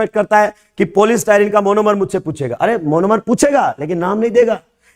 Expect करता है कि पॉलीस्टायरीन का मोनोमर मुझसे पूछेगा? अरे मोनोमर पूछेगा लेकिन नाम नहीं देगा,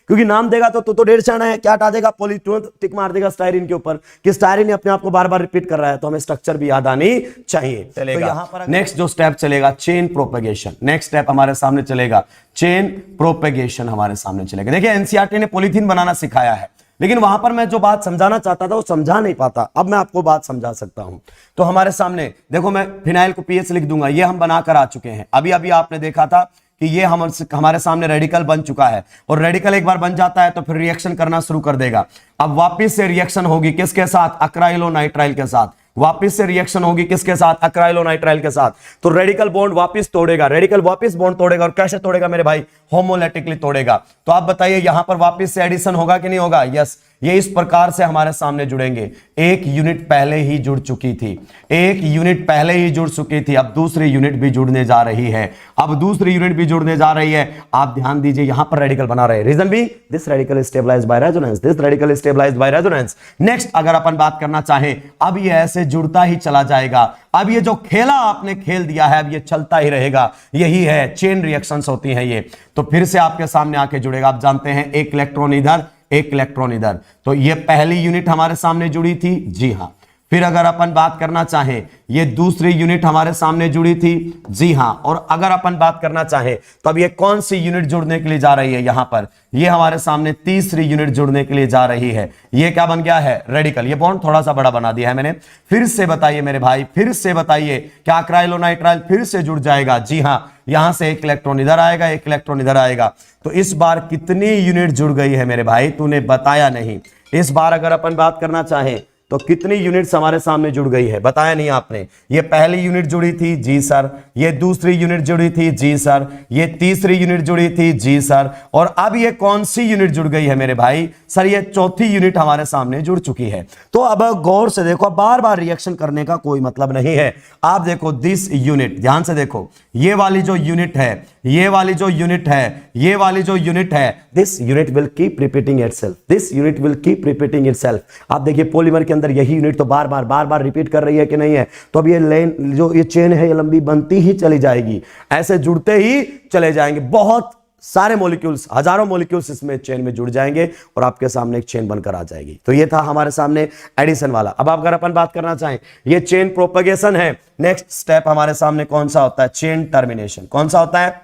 क्योंकि नाम देगा तो डेढ़ चाना है, क्या हटा देगा? पॉली, तुरंत टिक मार देगा स्टायरीन के ऊपर कि स्टायरीन अपने आप को बार बार रिपीट कर रहा है, तो हमें स्ट्रक्चर भी याद आनी चाहिए। तो यहां पर नेक्स्ट जो स्टेप चलेगा चेन प्रोपेगेशन। नेक्स्ट स्टेप हमारे सामने चलेगा चेन प्रोपेगेशन, हमारे सामने चलेगा। देखिए एनसीईआरटी ने पॉलीथीन बनाना सिखाया है, लेकिन वहां पर मैं जो बात समझाना चाहता था वो समझा नहीं पाता, अब मैं आपको बात समझा सकता हूं। तो हमारे सामने देखो, मैं फिनाइल को पीएच लिख दूंगा, ये हम बनाकर आ चुके हैं। अभी अभी आपने देखा था कि ये हमारे सामने रेडिकल बन चुका है, और रेडिकल एक बार बन जाता है तो फिर रिएक्शन करना शुरू कर देगा। अब वापस से रिएक्शन होगी किसके साथ? अक्राइलोनाइट्राइल के साथ। वापस से रिएक्शन होगी किसके साथ? अक्राइलोनाइट्राइल के साथ। तो रेडिकल बॉन्ड वापस तोड़ेगा, रेडिकल वापस बॉन्ड तोड़ेगा, और कैसे तोड़ेगा मेरे भाई? होमोलैटिकली तोड़ेगा। तो आप बताइए यहां पर वापस से एडिशन होगा कि नहीं होगा? यस, ये इस प्रकार से हमारे सामने जुड़ेंगे। एक यूनिट पहले ही जुड़ चुकी थी, एक यूनिट पहले ही जुड़ चुकी थी, अब दूसरी यूनिट भी जुड़ने जा रही है, अब दूसरी यूनिट भी जुड़ने जा रही है। आप ध्यान दीजिए, यहां पर रेडिकल बना रहे हैं। रीजन भी, this radical is stabilised by resonance, this radical is stabilised by resonance. Next अगर अपन बात करना चाहें, अब ये ऐसे जुड़ता ही चला जाएगा। अब ये जो खेला आपने खेल दिया है, अब ये चलता ही रहेगा। यही है चेन रिएक्शंस होती हैं ये। तो फिर से आपके सामने आके जुड़ेगा। आप जानते हैं एक इलेक्ट्रॉन इधर, एक इलेक्ट्रॉन इधर, तो ये पहली यूनिट हमारे सामने जुड़ी थी, जी हां। फिर अगर अपन बात करना चाहें, ये दूसरी यूनिट हमारे सामने जुड़ी थी, जी हां। और अगर अपन बात करना चाहें तो अब ये कौन सी यूनिट जुड़ने के लिए जा रही है? यहां पर ये हमारे सामने तीसरी यूनिट जुड़ने के लिए जा रही है। ये क्या बन गया है? रेडिकल। ये बॉन्ड थोड़ा सा बड़ा बना दिया है मैंने। फिर से बताइए मेरे भाई, फिर से बताइए, क्या अक्राइलोनाइट्राइल फिर से जुड़ जाएगा? जी हां, यहां से एक इलेक्ट्रॉन इधर आएगा, एक इलेक्ट्रॉन इधर आएगा। तो इस बार कितनी यूनिट जुड़ गई है मेरे भाई? तूने बताया नहीं। इस बार अगर अपन बात करना चाहें तो कितनी यूनिट्स हमारे सामने जुड़ गई है? बताया नहीं आपने। ये पहली यूनिट जुड़ी थी, जी सर। ये दूसरी यूनिट जुड़ी थी, जी सर। ये तीसरी यूनिट जुड़ी थी, जी सर। और अब ये कौन सी यूनिट जुड़ गई है मेरे भाई? सर ये चौथी यूनिट हमारे सामने जुड़ चुकी है। तो अब गौर से देखो, बार बार रिएक्शन करने का कोई मतलब नहीं है। आप देखो दिस यूनिट, ध्यान से देखो, ये वाली जो यूनिट है, ये वाली जो यूनिट है, ये वाली जो यूनिट है, this unit will keep repeating itself, this unit will keep repeating itself. आप देखिए पॉलीमर के अंदर यही यूनिट तो बार बार रिपीट कर रही है कि नहीं है? तो अब ये लाइन जो ये चेन है, ये लंबी बनती ही चली जाएगी, ऐसे जुड़ते ही चले जाएंगे। बहुत सारे मॉलिक्यूल्स, हजारों मॉलिक्यूल्स इसमें चेन में जुड़ जाएंगे और आपके सामने एक चेन बनकर आ जाएगी। तो ये था हमारे सामने एडिशन वाला। अब अगर अपन बात करना चाहें, ये चेन प्रोपेगेशन है। नेक्स्ट स्टेप हमारे सामने कौन सा होता है? Chain termination. कौन सा होता है?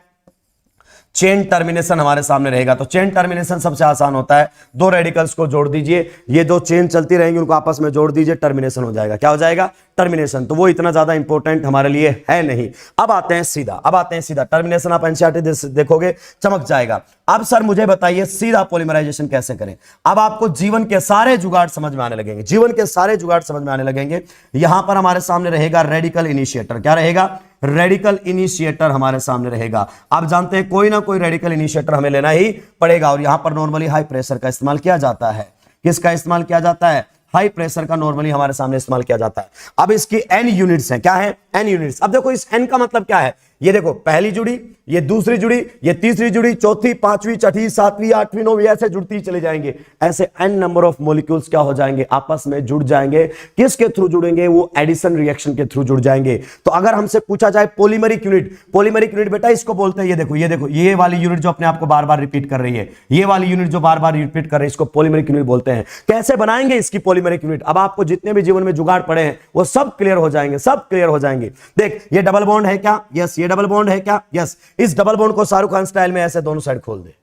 चेन टर्मिनेशन हमारे सामने रहेगा। तो चेन टर्मिनेशन सबसे आसान होता है, दो रेडिकल्स को जोड़ दीजिए, ये दो चेन चलती रहेंगी, उनको आपस में जोड़ दीजिए, टर्मिनेशन हो जाएगा। क्या हो जाएगा? टर्मिनेशन। तो वो इतना ज्यादा इंपॉर्टेंट हमारे लिए है नहीं। अब आते हैं सीधा टर्मिनेशन। आप एनसीईआरटी देखोगे चमक जाएगा। अब सर मुझे बताइए सीधा पॉलीमराइजेशन कैसे करें? अब आपको जीवन के सारे जुगाड़ समझ में आने लगेंगे, जीवन के सारे जुगाड़ समझ में आने लगेंगे। यहां पर हमारे सामने रहेगा रेडिकल इनिशिएटर। क्या रहेगा? रेडिकल इनिशिएटर हमारे सामने रहेगा। आप जानते हैं कोई ना कोई रेडिकल इनिशिएटर हमें लेना ही पड़ेगा, और यहां पर नॉर्मली हाई प्रेशर का इस्तेमाल किया जाता है। किसका इस्तेमाल किया जाता है? हाई प्रेशर का नॉर्मली हमारे सामने इस्तेमाल किया जाता है। अब इसकी n यूनिट्स हैं। क्या है? n units. अब देखो इस n का मतलब क्या है? ये देखो पहली जुड़ी, ये दूसरी जुड़ी, ये तीसरी जुड़ी, चौथी, पांचवी, छठी, सातवीं, आठवीं, नौवीं, ऐसे जुड़ती चले जाएंगे। ऐसे n नंबर ऑफ मॉलिक्यूल्स क्या हो जाएंगे? आपस में जुड़ जाएंगे। किसके थ्रू जुड़ेंगे? वो एडिशन रिएक्शन के थ्रू जुड़ जाएंगे। तो अगर हमसे पूछा जाए पॉलीमरिक यूनिट, पॉलीमरिक यूनिट बेटा इसको बोलते हैं, ये देखो, ये देखो, ये वाली यूनिट जो अपने आप को बार बार रिपीट कर रही है, ये वाली यूनिट जो बार बार रिपीट कर रही है, इसको पॉलीमरिक यूनिट बोलते हैं। कैसे बनाएंगे इसकी पॉलीमरिक यूनिट? अब आपको जितने भी जीवन में जुगाड़ पड़े हैं वो सब क्लियर हो जाएंगे, सब क्लियर हो जाएंगे। देख ये डबल बॉन्ड है क्या? यस। ये डबल बॉन्ड है क्या? यस। इस डबल बॉन्ड को शाहरुख खान स्टाइल में ऐसे दोनों साइड खोल दे।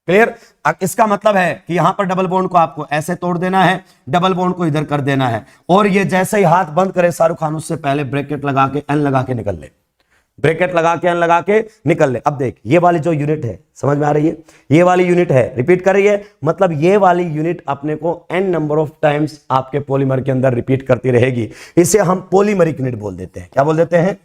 क्लियर? इसका मतलब है कि यहां पर डबल बॉन्ड को आपको ऐसे तोड़ देना है, डबल बॉन्ड को इधर कर देना है, और ये जैसे ही हाथ बंद करे शाहरुख खान, उससे पहले ब्रैकेट लगा के एन लगा के निकल ले, ब्रैकेट लगा के एन लगा के निकल ले। अब देख ये वाली जो यूनिट है, समझ में आ रही है? ये वाली यूनिट है, रिपीट कर रही है, मतलब ये वाली यूनिट अपने को n नंबर ऑफ टाइम्स आपके पॉलीमर के अंदर रिपीट करती रहेगी। इसे हम पॉलीमरिक यूनिट बोल देते हैं। क्या बोल देते हैं?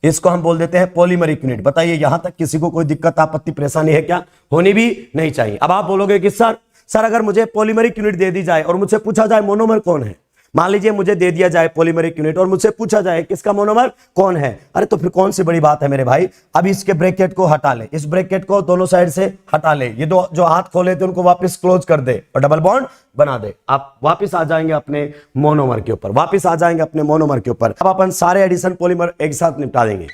इसको हम बोल देते हैं पॉलीमरिक यूनिट। बताइए यहां तक किसी को कोई दिक्कत, आपत्ति, परेशानी है क्या? होनी भी नहीं चाहिए। अब आप बोलोगे कि सर अगर मुझे पॉलीमरिक यूनिट दे दी जाए और मुझसे पूछा जाए मोनोमर कौन है, मान लीजिए मुझे दे दिया जाए पॉलीमरिक यूनिट और मुझसे पूछा जाए किसका मोनोमर कौन है, अरे तो फिर कौन सी बड़ी बात है मेरे भाई? अब इसके ब्रैकेट को हटा ले, इस ब्रैकेट को दोनों साइड से हटा ले, ये दो जो हाथ खोले थे उनको वापस क्लोज कर दे और डबल बॉन्ड बना दे। आप वापस आ जाएंगे अपने मोनोमर के ऊपर, वापस आ जाएंगे अपने मोनोमर के ऊपर। अब अपन सारे एडिशन पॉलीमर एक साथ निपटा देंगे,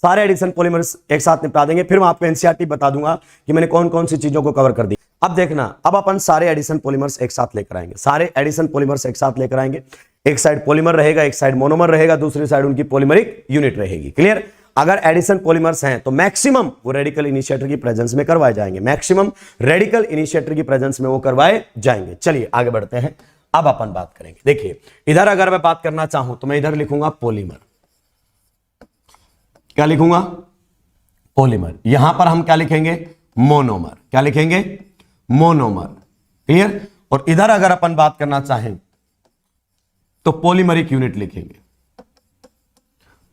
सारे एडिशन पॉलीमर्स एक साथ निपटा देंगे, फिर मैं आपको एनसीईआरटी बता दूंगा कि मैंने कौन कौन सी चीजों को कवर कर दी। अब देखना, अब अपन सारे एडिशन पॉलीमर्स एक साथ लेकर आएंगे, सारे एडिशन पॉलीमर्स एक साथ लेकर आएंगे। एक साइड पॉलीमर रहेगा, एक साइड मोनोमर रहेगा, दूसरी साइड उनकी पॉलीमरिक यूनिट रहेगी। क्लियर? अगर एडिशन पॉलीमर्स हैं तो मैक्सिमम वो रेडिकल इनिशिएटर की प्रेजेंस में करवाए जाएंगे, मैक्सिमम रेडिकल इनिशिएटर की प्रेजेंस में वो करवाए जाएंगे। चलिए आगे बढ़ते हैं, अब अपन बात करेंगे। देखिए इधर अगर मैं बात करना चाहूं तो मैं इधर लिखूंगा पॉलीमर, क्या लिखूंगा? पॉलीमर। यहां पर हम क्या लिखेंगे? मोनोमर। क्या लिखेंगे? मोनोमर। क्लियर? और इधर अगर अपन बात करना चाहें तो पॉलीमरिक यूनिट लिखेंगे।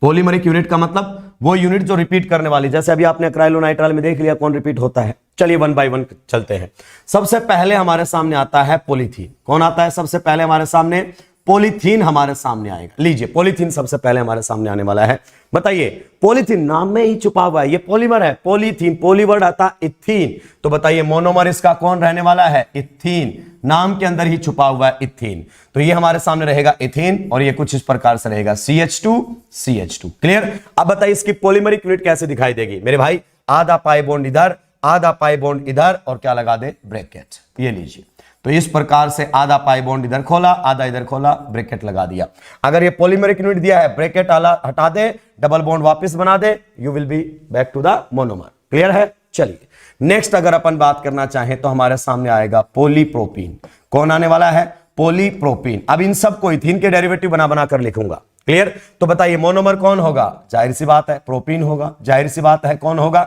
पॉलीमरिक यूनिट का मतलब वो यूनिट जो रिपीट करने वाली, जैसे अभी आपने एक्राइलोनाइट्राइल में देख लिया कौन रिपीट होता है। चलिए वन बाय वन चलते हैं। सबसे पहले हमारे सामने आता है पॉलीथीन। कौन आता है सबसे पहले हमारे सामने? पॉलीथीन हमारे सामने आएगा। लीजिए पॉलीथीन सबसे पहले हमारे सामने आने वाला है। बताइए, पॉलीथीन नाम में ही छुपा हुआ है, ये पॉलीमर है। पॉलीथीन, पॉलीवर्ड आता इथीन, तो बताइए मोनोमर इसका कौन रहने वाला है? इथीन। नाम के अंदर ही छुपा हुआ है इथीन, तो ये हमारे सामने रहेगा इथीन, और ये कुछ इस प्रकार से रहेगा CH2 CH2। क्लियर? अब बताइए इसकी पॉलीमरिक यूनिट कैसे दिखाई देगी मेरे भाई? आधा पाई बॉन्ड इधर, आधा पाई बॉन्ड इधर, और क्या लगा दे? ब्रैकेट। ये लीजिए, तो इस प्रकार से आधा पाई बॉन्ड इधर खोला, आधा इधर खोला, ब्रैकेट लगा दिया। अगर ये पॉलीमरिक यूनिट दिया है, ब्रैकेट हटा दे, डबल बॉन्ड वापस बना दे, you will be back to the monomer. Clear है? चलिए नेक्स्ट अगर अपन बात करना चाहें तो हमारे सामने आएगा पॉलीप्रोपीन। कौन आने वाला है? पॉलीप्रोपीन। अब इन सब को इथीन के डेरिवेटिव बना बना कर लिखूंगा। क्लियर? तो बताइए मोनोमर कौन होगा? जाहिर सी बात है प्रोपीन होगा। जाहिर सी बात है कौन होगा?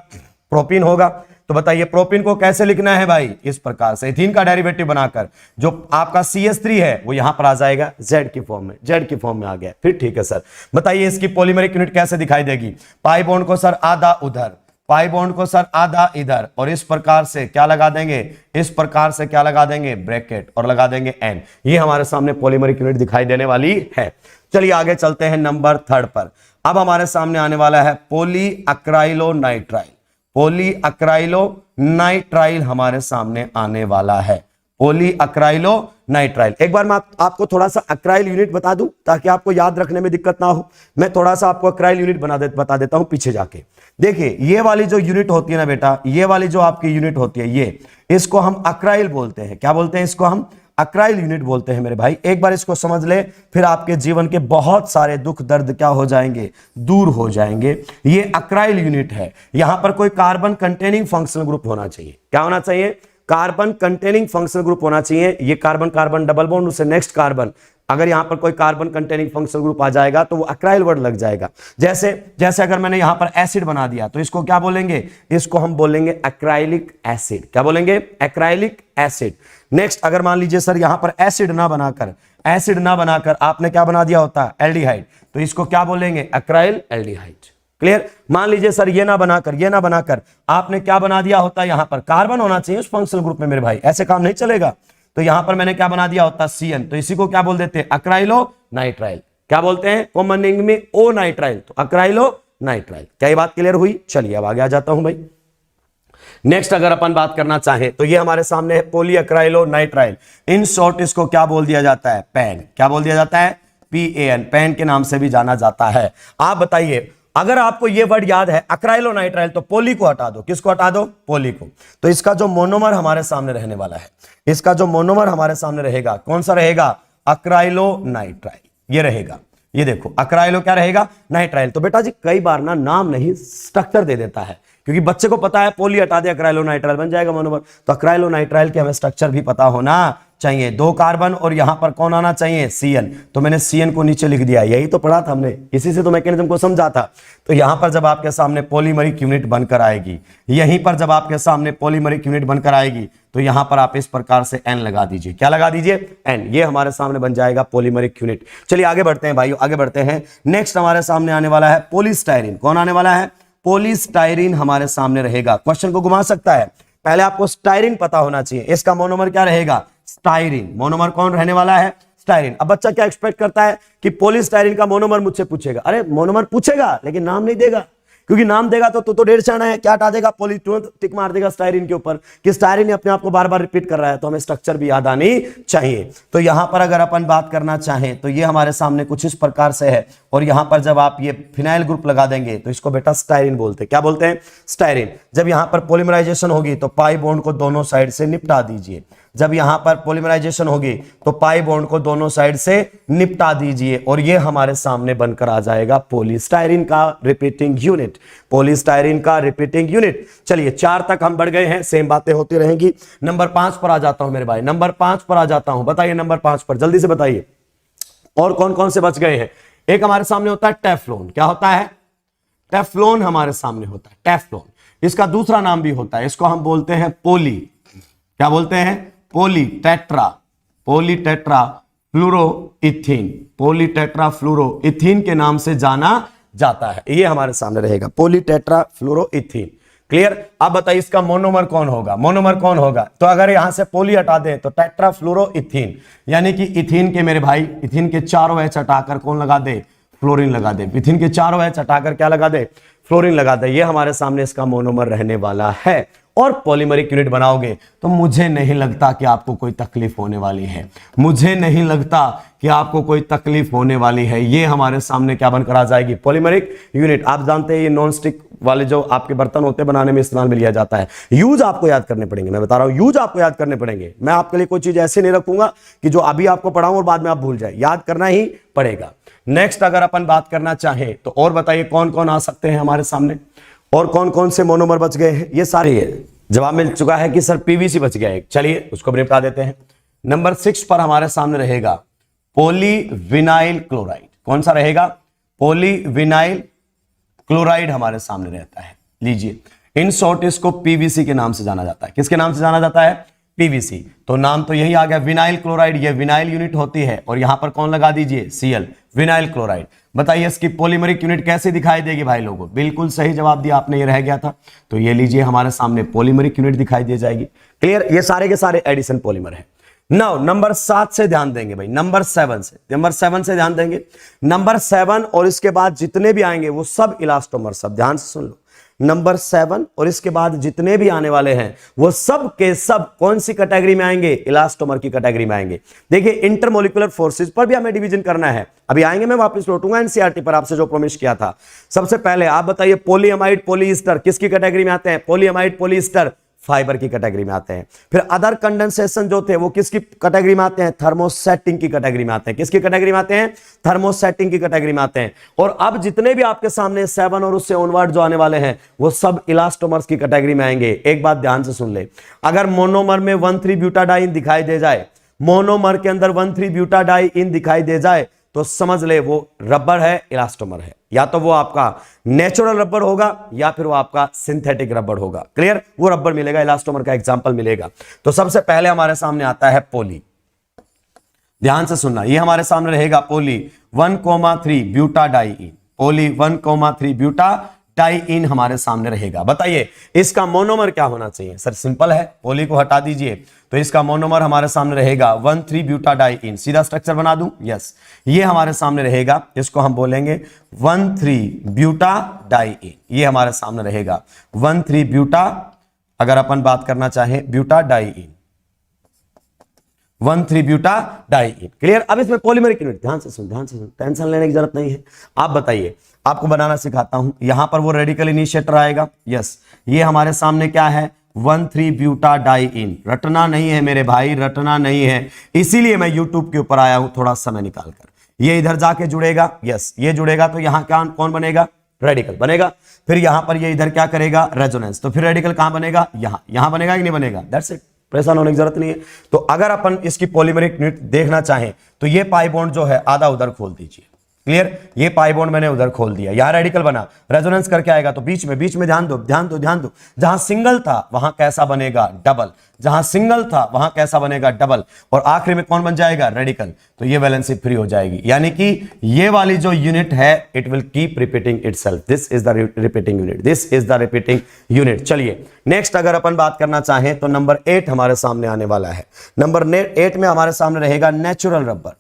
प्रोपीन होगा। तो बताइए प्रोपीन को कैसे लिखना है भाई? इस प्रकार से इथीन का डेरिवेटिव बनाकर जो आपका CH3 है वो यहां पर आ जाएगा Z की फॉर्म में। Z की फॉर्म में आ गया, फिर ठीक है सर। बताइए इसकी पॉलीमरिक यूनिट कैसे दिखाई देगी? पाई बॉन्ड को सर आधा उधर, पाई बॉन्ड को सर आधा इधर, और इस प्रकार से क्या लगा देंगे? इस प्रकार से क्या लगा देंगे? ब्रैकेट, और लगा देंगे N। ये हमारे सामने पॉलीमरिक यूनिट दिखाई देने वाली है। चलिए आगे चलते हैं नंबर 3 पर। अब हमारे सामने आने वाला है पॉलीअक्राइलोनाइट्राइल। पॉलीअक्राइलोनाइट्राइल हमारे सामने आने वाला है। पॉलीअक्राइलोनाइट्राइल। एक बार मैं आपको थोड़ा सा अक्राइल यूनिट बता दूं ताकि आपको याद रखने में दिक्कत ना हो। मैं थोड़ा सा आपको अक्राइल यूनिट बता देता हूं पीछे जाके। देखिए ये वाली जो यूनिट होती है ना बेटा, ये वाली जो आपकी यूनिट होती है, ये इसको हम अक्राइल बोलते हैं। क्या बोलते हैं इसको? हम अक्राइल यूनिट बोलते हैं मेरे भाई। एक बार इसको समझ ले, फिर आपके जीवन के बहुत सारे दुख दर्द क्या हो जाएंगे? दूर हो जाएंगे। ये अक्राइल यूनिट है। यहां पर कोई कार्बन कंटेनिंग फंक्शनल ग्रुप होना चाहिए। क्या होना चाहिए? कार्बन कंटेनिंग फंक्शनल ग्रुप होना चाहिए। ये कार्बन कार्बन डबल बॉन्ड, उससे नेक्स्ट कार्बन, अगर यहां पर कोई कार्बन कंटेनिंग फंक्शनल ग्रुप आ जाएगा तो वो अक्राइल वर्ड लग जाएगा। जैसे अगर मैंने यहां पर एसिड बना दिया तो इसको क्या बोलेंगे? इसको हम बोलेंगे एक्राइलिक एसिड। क्या बोलेंगे? Acrylic acid. नेक्स्ट अगर मान लीजिए सर यहां पर एसिड ना बनाकर आपने क्या बना दिया होता? एल्डिहाइड, तो इसको क्या बोलेंगे? एक्राइल एल्डिहाइड। क्लियर? मान लीजिए सर ये ना बनाकर आपने क्या बना दिया होता? यहां पर कार्बन होना चाहिए उस फंक्शनल ग्रुप में मेरे भाई, ऐसे काम नहीं चलेगा। तो यहां पर मैंने क्या बना दिया होता? CN, तो इसी को क्या बोल देते हैं? अक्राइलोनाइट्राइल। क्या बोलते हैं? कॉमन इंग में ओ नाइट्राइल, तो अक्राइलोनाइट्राइल। क्या ये बात क्लियर हुई? चलिए अब आगे आ जाता हूं भाई। नेक्स्ट अगर अपन बात करना चाहें तो ये हमारे सामने है पॉलीअक्राइलोनाइट्राइल। इन शॉर्ट इसको क्या बोल दिया जाता है? पैन। क्या बोल दिया जाता है? PAN, पैन के नाम से भी जाना जाता है। आप बताइए अगर आपको ये वर्ड याद है अक्राइलोनाइट्राइल, तो पोली को हटा दो। किसको हटा दो? पोली को। तो इसका जो मोनोमर हमारे सामने रहने वाला है, इसका जो मोनोमर हमारे सामने रहेगा, कौन सा रहेगा? अक्राइलोनाइट्राइल। ये रहेगा, ये देखो अक्राइलो क्या रहेगा? नाइट्राइल। तो बेटा जी कई बार ना नाम नहीं स्ट्रक्चर दे देता है, क्योंकि बच्चे को पता है पोली हटा दे अक्राइलोनाइट्राइल बन जाएगा मोनोमर। तो अक्राइलोनाइट्राइल के हमें स्ट्रक्चर भी पता होना चाहिए। 2 कार्बन और यहां पर कौन आना चाहिए? CN। तो मैंने CN को नीचे लिख दिया, यही तो पढ़ा था हमने, इसी से तो मैकेनिज्म को समझा था। तो यहां पर जब आपके सामने पॉलीमरिक यूनिट बनकर आएगी, यहीं पर जब आपके सामने पॉलीमरिक यूनिट बनकर आएगी, तो यहां पर आप इस प्रकार से N लगा दीजिए। क्या लगा दीजिए? N। ये हमारे सामने बन जाएगा पॉलीमरिक यूनिट। चलिए आगे बढ़ते हैं भाइयों, आगे बढ़ते हैं। नेक्स्ट हमारे सामने आने वाला है पॉलीस्टाइरीन। कौन आने वाला है? पॉलीस्टाइरीन हमारे सामने रहेगा। क्वेश्चन को घुमा सकता है, पहले आपको स्टाइरीन पता होना चाहिए। इसका मोनोमर क्या रहेगा? स्टाइरीन। मोनोमर कौन रहने वाला है? स्टाइरीन। अब बच्चा क्या एक्सपेक्ट करता है कि पॉलीस्टाइरीन का मोनोमर मुझसे पूछेगा। अरे मोनोमर पूछेगा लेकिन नाम नहीं देगा, क्योंकि नाम देगा तो डेढ़ से आना है, क्या हटा देगा, पॉली तुरंत टिक मार देगा स्टायरीन के ऊपर कि स्टायरीन अपने आप को बार बार रिपीट कर रहा है, तो हमें स्ट्रक्चर भी याद आनी चाहिए। तो यहां पर अगर अपन बात करना चाहें तो ये हमारे सामने कुछ इस प्रकार से है, और यहां पर जब आप ये फिनाइल ग्रुप लगा देंगे तो इसको बेटा स्टायरीन बोलते हैं। क्या बोलते हैं? स्टायरीन। जब यहां पर पॉलीमराइजेशन होगी तो पाई बॉन्ड को दोनों साइड से निपटा दीजिए। जब यहां पर पॉलीमराइजेशन होगी तो पाई बॉन्ड को दोनों साइड से निपटा दीजिए, और ये हमारे सामने बनकर आ जाएगा पॉलीस्टायरीन का रिपीटिंग यूनिट। पॉलीस्टायरीन का रिपीटिंग यूनिट। चलिए 4 तक हम बढ़ गए हैं, सेम बातें होती रहेंगी। नंबर 5 पर आ जाता हूं मेरे भाई, नंबर 5 पर आ जाता हूं। बताइए नंबर 5 पर जल्दी से बताइए और कौन कौन से बच गए हैं। एक हमारे सामने होता है टेफ्लॉन। क्या होता है? टेफ्लॉन हमारे सामने होता है, टेफ्लॉन। इसका दूसरा नाम भी होता है, इसको हम बोलते हैं पोली। क्या बोलते हैं? पॉलीटेट्रा, पॉलीटेट्रा फ्लोरोइथीन, पॉलीटेट्रा फ्लोरोइथीन के नाम से जाना जाता है। ये हमारे सामने रहेगा, पॉलीटेट्रा फ्लोरोइथीन। क्लियर? अब बताइए इसका मोनोमर कौन होगा? मोनोमर कौन होगा? तो अगर यहां से पोली हटा दें तो टेट्रा फ्लोरोइथीन, यानी कि इथीन के मेरे भाई, इथीन के चारों एच हटाकर कौन लगा दे? फ्लोरीन लगा दे। इथीन के चारों एच हटाकर क्या लगा दे? फ्लोरीन लगा दे। ये हमारे सामने इसका मोनोमर रहने वाला है। और पॉलीमरिक यूनिट बनाओगे तो मुझे नहीं लगता कि आपको कोई तकलीफ होने वाली है, मुझे नहीं लगता कि आपको कोई तकलीफ होने वाली है। ये हमारे सामने क्या बनकर आ जाएगी? Polymeric unit. आप जानते हैं ये नॉन स्टिक वाले जो आपके बर्तन होते हैं बनाने में इस्तेमाल में लिया जाता है। यूज आपको याद करने पड़ेंगे, मैं बता रहा हूं, यूज आपको याद करने पड़ेंगे। मैं आपके लिए कोई चीज ऐसी नहीं रखूंगा कि जो अभी आपको पढ़ाऊं और बाद में आप भूल जाए, याद करना ही पड़ेगा। नेक्स्ट अगर अपन बात करना चाहें तो और बताइए कौन कौन आ सकते हैं हमारे सामने, और कौन कौन से मोनोमर बच गए हैं? ये सारे है। जवाब मिल चुका है कि सर पीवीसी बच गया एक। चलिए उसको भी निपटा देते हैं। नंबर 6 पर हमारे सामने रहेगा पॉलीविनाइल क्लोराइड। कौन सा रहेगा? पॉलीविनाइल क्लोराइड हमारे सामने रहता है। लीजिए, इन शॉर्ट इसको पीवीसी के नाम से जाना जाता है। किसके नाम से जाना जाता है? पीवीसी। तो नाम तो यही आ गया, विनाइल क्लोराइड। ये विनाइल यूनिट होती है, और यहां पर कौन लगा दीजिए? Cl, vinyl chloride. बताइए इसकी पॉलीमरिक यूनिट कैसे दिखाई देगी भाई लोगों? बिल्कुल सही जवाब दिया आपने, ये रह गया था। तो ये लीजिए हमारे सामने पॉलीमरिक यूनिट दिखाई दे जाएगी। क्लियर? ये सारे के सारे एडिशन पॉलीमर है। नाउ नंबर 7 से ध्यान देंगे भाई, नंबर 7 से ध्यान देंगे। नंबर 7 और इसके बाद जितने भी आएंगे वो सब इलास्टोमर। सब ध्यान से सुन लो, नंबर 7 और इसके बाद जितने भी आने वाले हैं वो सब के सब कौन सी कैटेगरी में आएंगे? इलास्टोमर की कैटेगरी में आएंगे। देखिए इंटरमोलिकुलर फोर्सेज पर भी हमें डिवीजन करना है, अभी आएंगे, मैं वापस लौटूंगा एनसीईआरटी पर आपसे जो प्रॉमिस किया था। सबसे पहले आप बताइए पॉलीअमाइड पॉलीएस्टर किसकी कैटेगरी में आते हैं? पॉलीअमाइड पॉलीएस्टर फाइबर की कैटेगरी में आते हैं। फिर अदर कंडेंसेशन जो थे वो किसकी कैटेगरी में आते हैं? थर्मोसेटिंग की कैटेगरी में आते हैं। किसकी कैटेगरी में आते हैं? थर्मोसेटिंग की कैटेगरी में आते हैं। और अब जितने भी आपके सामने 7 और उससे ऑनवर्ड जो आने वाले हैं वो सब इलास्टोमर्स की कैटेगरी में आएंगे। एक बात ध्यान से सुन ले, अगर मोनोमर में 1,3-ब्यूटाडाइन दिखाई दे जाए, मोनोमर के अंदर 1,3-ब्यूटाडाइन दिखाई दे जाए तो समझ ले वो रबर है, इलास्टोमर है। या तो वो आपका नेचुरल रबर होगा या फिर वो आपका सिंथेटिक रबर होगा। क्लियर? वो रबर मिलेगा, इलास्टोमर का एग्जांपल मिलेगा। तो सबसे पहले हमारे सामने आता है पॉली। ध्यान से सुनना, ये हमारे सामने रहेगा पॉली 1,3 ब्यूटाडाइन। पॉली 1,3 ब्यूटाडाइन हमारे सामने रहेगा। बताइए इसका मोनोमर क्या होना चाहिए? सर सिंपल है, पॉली को हटा दीजिए तो इसका मोनोमर हमारे सामने रहेगा 1,3 ब्यूटाडाइन। सीधा स्ट्रक्चर बना दूं? यस, ये हमारे सामने रहेगा, इसको हम बोलेंगे 1,3 ब्यूटाडाइन। ये हमारे सामने रहेगा 1,3 ब्यूटा, अगर अपन बात करना चाहें ब्यूटाडाइन, 1,3 ब्यूटाडाइन। क्लियर? अब इसमें पॉलीमरिक यूनिट ध्यान से सुन, टेंशन लेने की जरूरत नहीं है। आप बताइए, आपको बनाना सिखाता हूं। यहां पर वो रेडिकल इनिशिएटर आएगा। यस, ये हमारे सामने क्या है? 1,3 ब्यूटाडाइन। रटना नहीं है मेरे भाई, रटना नहीं है, इसीलिए मैं यूट्यूब के ऊपर आया हूं थोड़ा समय निकालकर। ये इधर जाके जुड़ेगा। यस, ये जुड़ेगा तो यहां क्या कौन बनेगा? रेडिकल बनेगा। फिर यहां पर ये इधर क्या करेगा? रेजोनेंस। तो फिर रेडिकल कहां बनेगा? यहां बनेगा कि नहीं बनेगा? दैट्स इट, परेशान होने की जरूरत नहीं है। तो अगर अपन इसकी पॉलीमरिक यूनिट देखना चाहें तो ये पाई बॉन्ड जो है आधा उधर खोल दीजिए। क्लियर? ये पाई बॉन्ड मैंने उधर खोल दिया, यहां रेडिकल बना, रेजोनेंस करके आएगा तो बीच में ध्यान दो। जहां सिंगल था वहां कैसा बनेगा? डबल। जहां सिंगल था वहां कैसा बनेगा? डबल। और आखिरी में कौन बन जाएगा? रेडिकल। तो ये वैलेंसी फ्री हो जाएगी, यानी कि ये वाली जो यूनिट है it will keep repeating itself. This is the repeating unit, this is the repeating unit. चलिए नेक्स्ट अगर अपन बात करना चाहें तो नंबर 8 हमारे सामने आने वाला है। नंबर 8 में हमारे सामने रहेगा नेचुरल रबर।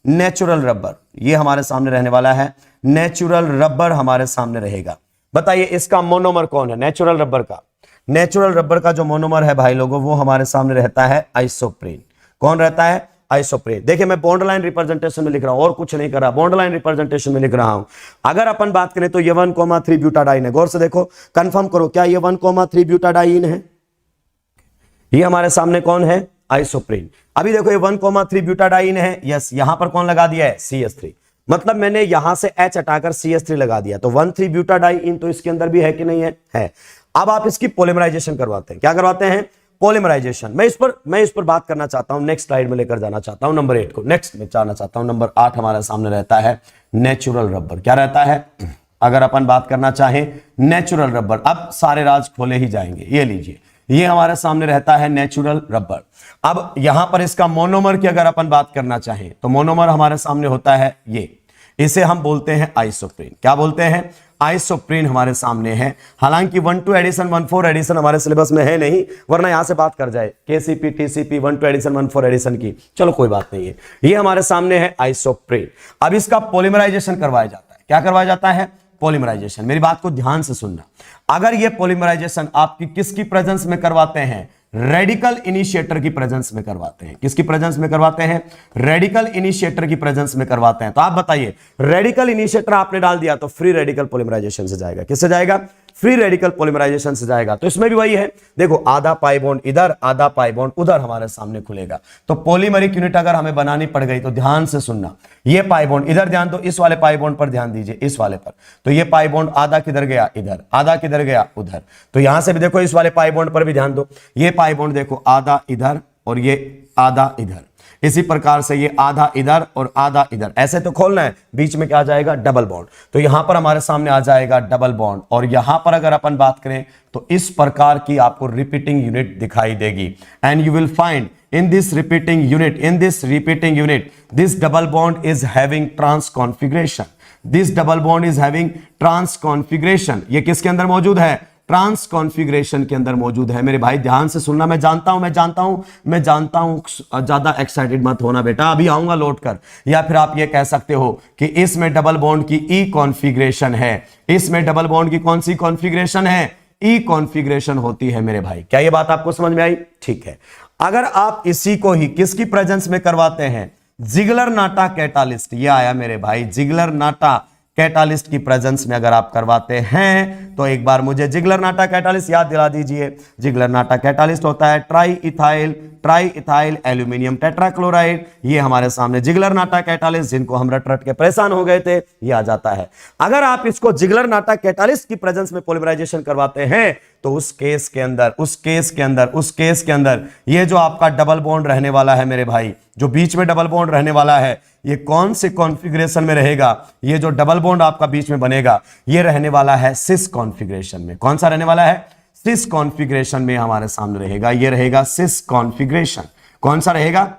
नेचुरल रबर ये हमारे सामने रहने वाला है, नेचुरल रबर हमारे सामने रहेगा। बताइए इसका मोनोमर कौन है नेचुरल रबर का? नेचुरल रबर का जो मोनोमर है भाई लोगों, वो हमारे सामने रहता है आइसोप्रीन। कौन रहता है? आइसोप्रीन। देखिए मैं बॉन्ड लाइन रिप्रेजेंटेशन में लिख रहा हूं और कुछ नहीं कर रहा, बॉन्ड लाइन रिप्रेजेंटेशन में लिख रहा हूं। अगर अपन बात करें तो ये 1,3 ब्यूटाडाइन है। गौर से देखो, कंफर्म करो, क्या ये 1,3 ब्यूटाडाइन है? ये हमारे सामने कौन है? आइसोप्रीन। अभी देखो ये 1,3 ब्यूटाडाइन है, यस। यहां पर कौन लगा दिया है? CH3। मतलब मैंने यहां से H हटाकर CH3 लगा दिया, तो 1,3 ब्यूटाडाइन तो इसके अंदर भी है कि नहीं है? है। अब आप इसकी पॉलीमराइजेशन करवाते हैं। क्या करवाते हैं? पॉलीमराइजेशन। मैं इस पर बात करना चाहता हूं, नेक्स्ट स्लाइड में लेकर जाना चाहता हूं, नंबर 8 को। नेक्स्ट में जाना चाहता हूं, नंबर 8 हमारे सामने रहता है नेचुरल रबर। क्या रहता है? अगर अपन बात करना चाहें नेचुरल रबर, अब सारे राज खोले ही जाएंगे। ये लीजिए, ये हमारे सामने रहता है नेचुरल रबर। अब यहां पर इसका मोनोमर की अगर अपन बात करना चाहें तो मोनोमर हमारे सामने होता है ये, इसे हम बोलते हैं आइसोप्रीन। क्या बोलते हैं? आइसोप्रीन हमारे सामने है। हालांकि 1,2 एडिशन 1,4 एडिशन हमारे सिलेबस में है नहीं, वरना यहां से बात कर जाए KCP TCP 1,2 एडिशन 1,4 एडिशन की, चलो कोई बात नहीं है। ये हमारे सामने है आइसोप्रीन। अब इसका पॉलीमराइजेशन करवाया जाता है। क्या करवाया जाता है? पॉलीमराइजेशन। मेरी बात को ध्यान से सुनना। अगर ये पॉलीमराइजेशन आपकी किसकी प्रेजेंस में करवाते हैं? रेडिकल इनिशिएटर की प्रेजेंस में करवाते हैं। किसकी प्रेजेंस में करवाते हैं? रेडिकल इनिशिएटर की प्रेजेंस में करवाते हैं। तो आप बताइए, रेडिकल इनिशिएटर आपने डाल दिया तो फ्री रेडिकल पॉलीमराइजेशन से जाएगा। किससे जाएगा? फ्री रेडिकल पॉलीमराइजेशन से जाएगा। तो इसमें भी वही है, देखो आधा पाई बॉन्ड इधर, आधा पाई बॉन्ड उधर हमारे सामने खुलेगा। तो पॉलीमरिक यूनिट अगर हमें बनानी पड़ गई तो ध्यान से सुनना, ये पाई बॉन्ड इधर ध्यान दो, इस वाले पाई बॉन्ड पर ध्यान दीजिए, इस वाले पर। तो ये पाई बॉन्ड आधा किधर गया? इधर। आधा किधर गया? उधर। तो यहां से भी देखो, इस वाले पाई बॉन्ड पर भी ध्यान दो, ये पाई बॉन्ड देखो आधा इधर और ये आधा इधर। इसी प्रकार से ये आधा इधर और आधा इधर, ऐसे तो खोलना है। बीच में क्या आ जाएगा? Double bond. तो यहां पर हमारे सामने आ जाएगा डबल बॉन्ड। और यहां पर अगर अपन बात करें तो इस प्रकार की आपको रिपीटिंग यूनिट दिखाई देगी। And you will find in this repeating unit this double bond is having trans configuration। this double bond is having trans configuration। ये किसके अंदर मौजूद है? ट्रांस कॉन्फ़िगरेशन के अंदर मौजूद है। मेरे भाई ध्यान से सुनना। मैं जानता हूं ज्यादा एक्साइटेड मत होना बेटा, अभी आऊंगा लौट कर। या फिर आप ये कह सकते हो कि इसमें डबल बॉन्ड की ई कॉन्फ़िगरेशन है। इसमें डबल बॉन्ड की कौन सी कॉन्फ़िगरेशन है? ई कॉन्फ़िगरेशन होती है मेरे भाई। क्या ये बात आपको समझ में आई? ठीक है। अगर आप इसी को ही किसकी प्रेजेंस में करवाते हैं? जिगलर नाटा कैटालिस्ट। ये आया मेरे भाई, जिगलर नाटा कैटालिस्ट की प्रेजेंस में अगर आप करवाते हैं तो एक बार मुझे जिगलर नाटा कैटालिस्ट याद दिला दीजिए। जिगलर नाटा कैटालिस्ट होता है ट्राई इथाइल एल्यूमिनियम टेट्राक्लोराइड। ये हमारे सामने जिगलर नाटा कैटालिस्ट, जिनको हम रट के परेशान हो गए थे, ये आ जाता है। अगर आप इसको जिगलर नाटा कैटालिस्ट की प्रेजेंस में पॉलीमराइजेशन करवाते हैं तो उस केस के अंदर ये जो आपका डबल बॉन्ड रहने वाला है मेरे भाई, जो बीच में डबल बॉन्ड रहने वाला है, ये कौन से कॉन्फ़िगरेशन में रहेगा? ये जो डबल बॉन्ड आपका बीच में बनेगा ये रहने वाला है सिस कॉन्फ़िगरेशन में। कौन सा रहने वाला है? सिस कॉन्फ़िगरेशन में हमारे सामने रहेगा। ये रहेगा सिस कॉन्फ़िगरेशन। कौन सा रहेगा?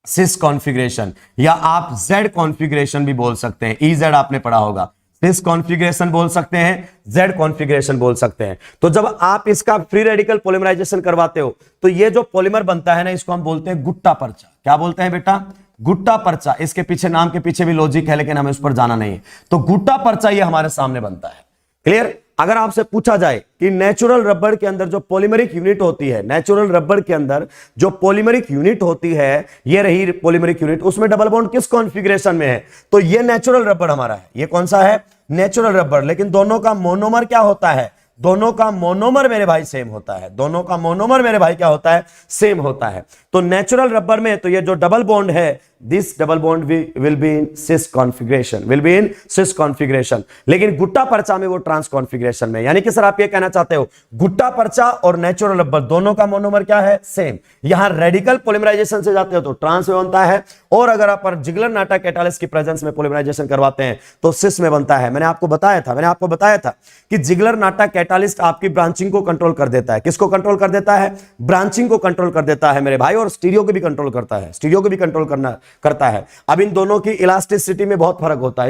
सिस कॉन्फ़िगरेशन, या आप जेड कॉन्फ़िगरेशन भी बोल सकते हैं। EZ आपने पढ़ा होगा। सिस कॉन्फ़िगरेशन बोल सकते हैं, जेड कॉन्फ़िगरेशन बोल सकते हैं। तो जब आप इसका फ्री रेडिकल पॉलीमराइजेशन करवाते हो तो ये जो पॉलीमर बनता है ना, इसको हम बोलते हैं गुट्टा पर्चा। क्या बोलते हैं बेटा? गुट्टा पर्चा। इसके पीछे, नाम के पीछे भी लॉजिक है, लेकिन हमें उस पर जाना नहीं है। तो गुट्टा पर्चा ये हमारे सामने बनता है। क्लियर? अगर आपसे पूछा जाए कि नेचुरल रबर के अंदर जो पॉलीमरिक यूनिट होती है, नेचुरल रबर के अंदर जो पॉलीमरिक यूनिट होती है, ये रही पॉलीमरिक यूनिट, उसमें डबल बॉन्ड किस कॉन्फ़िगरेशन में है? तो ये नेचुरल रबर हमारा है। ये कौन सा है? Natural rubber. लेकिन दोनों का मोनोमर क्या होता है? दोनों का मोनोमर मेरे भाई सेम होता है। दोनों का मोनोमर मेरे भाई क्या होता है? सेम होता है। तो नेचुरल रबर में तो ये जो डबल बॉन्ड है, this double bond will be in cis configuration, लेकिन गुट्टा पर्चा में वो ट्रांस कॉन्फ़िगरेशन में। यानी कि सर आप ये कहना चाहते हो गुट्टा पर्चा और नेचुरल रबर दोनों का मोनोमर क्या है? सेम। यहां रेडिकल पॉलीमराइजेशन से जाते हो तो ट्रांस में बनता है, और अगर आप जिगलर नाटा कैटालिस्ट की प्रेजेंस में पॉलीमराइजेशन करवाते हैं तो सिस में बनता है। मैंने आपको बताया था कि जिगलर नाटा कैटालिस्ट आपकी ब्रांचिंग को कंट्रोल कर देता है। किसको कंट्रोल कर देता है? ब्रांचिंग को कंट्रोल कर देता है मेरे भाई, और स्टीरियो को भी कंट्रोल करता है। अब इन दोनों की इलास्टिसिटी में बहुत फर्क होता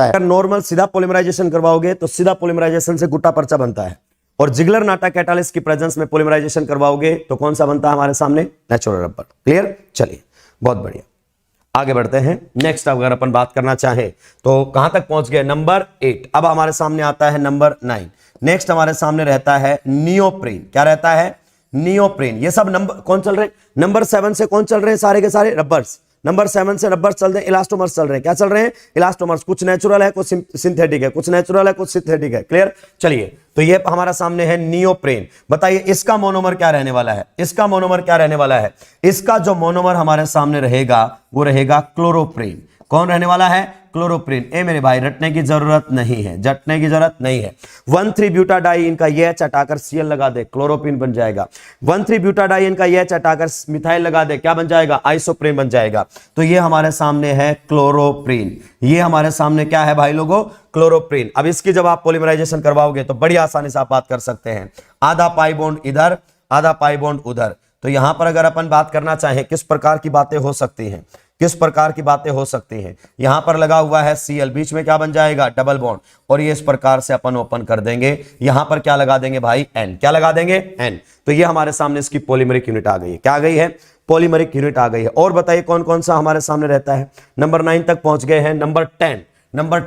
है। अगर नॉर्मल सीधा पॉलीमराइजेशन करवाओगे तो सीधा पॉलीमराइजेशन से गुट्टा पर्चा बनता है, और जिगलर नाटा कैटालिस्ट की प्रेजेंस में पॉलीमराइजेशन करवाओगे तो कौन सा बनता है हमारे सामने? Natural rubber. क्लियर? चलिए, बहुत बढ़िया। आगे बढ़ते हैं। नेक्स्ट अगर अपन बात करना चाहें तो कहां तक पहुंच गए, नंबर 8। अब हमारे सामने आता है नंबर 9। नेक्स्ट हमारे सामने रहता है नियोप्रीन। क्या रहता है, नियोप्रीन। ये सब नंबर कौन चल रहे हैं, नंबर 7 से कौन चल रहे हैं, सारे के सारे रबर्स। नंबर 7 से रबर्स चल रहे हैं, इलास्टोमर्स चल रहे हैं। क्या चल रहे हैं, इलास्टोमर्स। कुछ नेचुरल है, कुछ सिंथेटिक है, कुछ नेचुरल है, कुछ सिंथेटिक है। क्लियर। चलिए, तो ये हमारा सामने है नियोप्रीन। बताइए इसका मोनोमर क्या रहने वाला है, इसका मोनोमर क्या रहने वाला है। इसका जो मोनोमर हमारे सामने रहेगा वो रहेगा क्लोरोप्रीन। कौन रहने वाला है, क्लोरोप्रीन। ए मेरे भाई रटने की जरूरत नहीं है, जटने की जरूरत नहीं है। 1,3-ब्यूटाडाइइन का ये चटाकर Cl लगा दे, क्लोरोप्रीन बन जाएगा। 1,3-ब्यूटाडाइइन का ये चटाकर मिथाइल लगा दे, क्या बन जाएगा, आइसोप्रीन बन जाएगा। तो ये हमारे सामने है क्लोरोप्रीन। ये हमारे सामने क्या है भाई लोगों, क्लोरोप्रीन। अब इसकी जब आप पॉलीमराइजेशन करवाओगे तो बड़ी आसानी से आप बात कर सकते हैं। आधा पाई बॉन्ड इधर, आधा पाई बॉन्ड उधर। तो यहां पर अगर अपन बात करना चाहें किस प्रकार की बातें हो सकती हैं, किस प्रकार की बातें हो सकती हैं। यहां पर लगा हुआ है Cl, बीच में क्या बन जाएगा, डबल बॉन्ड। और ये इस प्रकार से अपन ओपन कर देंगे। यहां पर क्या लगा देंगे भाई, N। क्या लगा देंगे, N। तो ये हमारे सामने इसकी पॉलीमरिक यूनिट आ गई है। क्या आ गई है, पॉलीमरिक यूनिट आ गई है। और बताइए कौन कौन सा हमारे सामने रहता है। नंबर 9 तक पहुंच गए हैं। नंबर 10, नंबर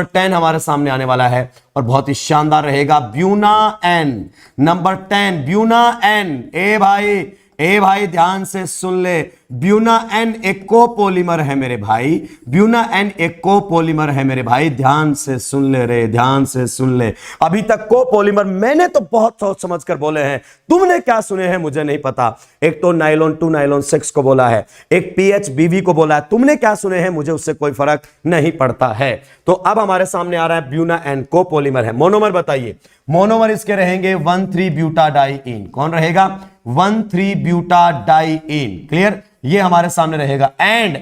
10 हमारे सामने आने वाला है और बहुत ही शानदार रहेगा, Buena N। Number 10 Buena N। ए भाई ध्यान से सुन ले, ब्यूना N एक कोपोलीमर है मेरे भाई। ब्यूना N एक कोपोलीमर है मेरे भाई, ध्यान से सुन ले रे, ध्यान से सुन ले। अभी तक कोपोलीमर मैंने तो बहुत सोच समझ कर बोले हैं, तुमने क्या सुने हैं मुझे नहीं पता। एक तो नाइलॉन 2 नाइलॉन 6 को बोला है, एक PHBV को बोला है। तुमने क्या सुने हैं मुझे उससे कोई फर्क नहीं पड़ता है। तो अब हमारे सामने आ रहा है ब्यूना N कोपोलीमर है। मोनोमर बताइए, मोनोमर इसके रहेंगे 1,3-ब्यूटाडाइइन। कौन रहेगा, 1,3-ब्यूटाडाइइन। क्लियर। ये हमारे सामने रहेगा एंड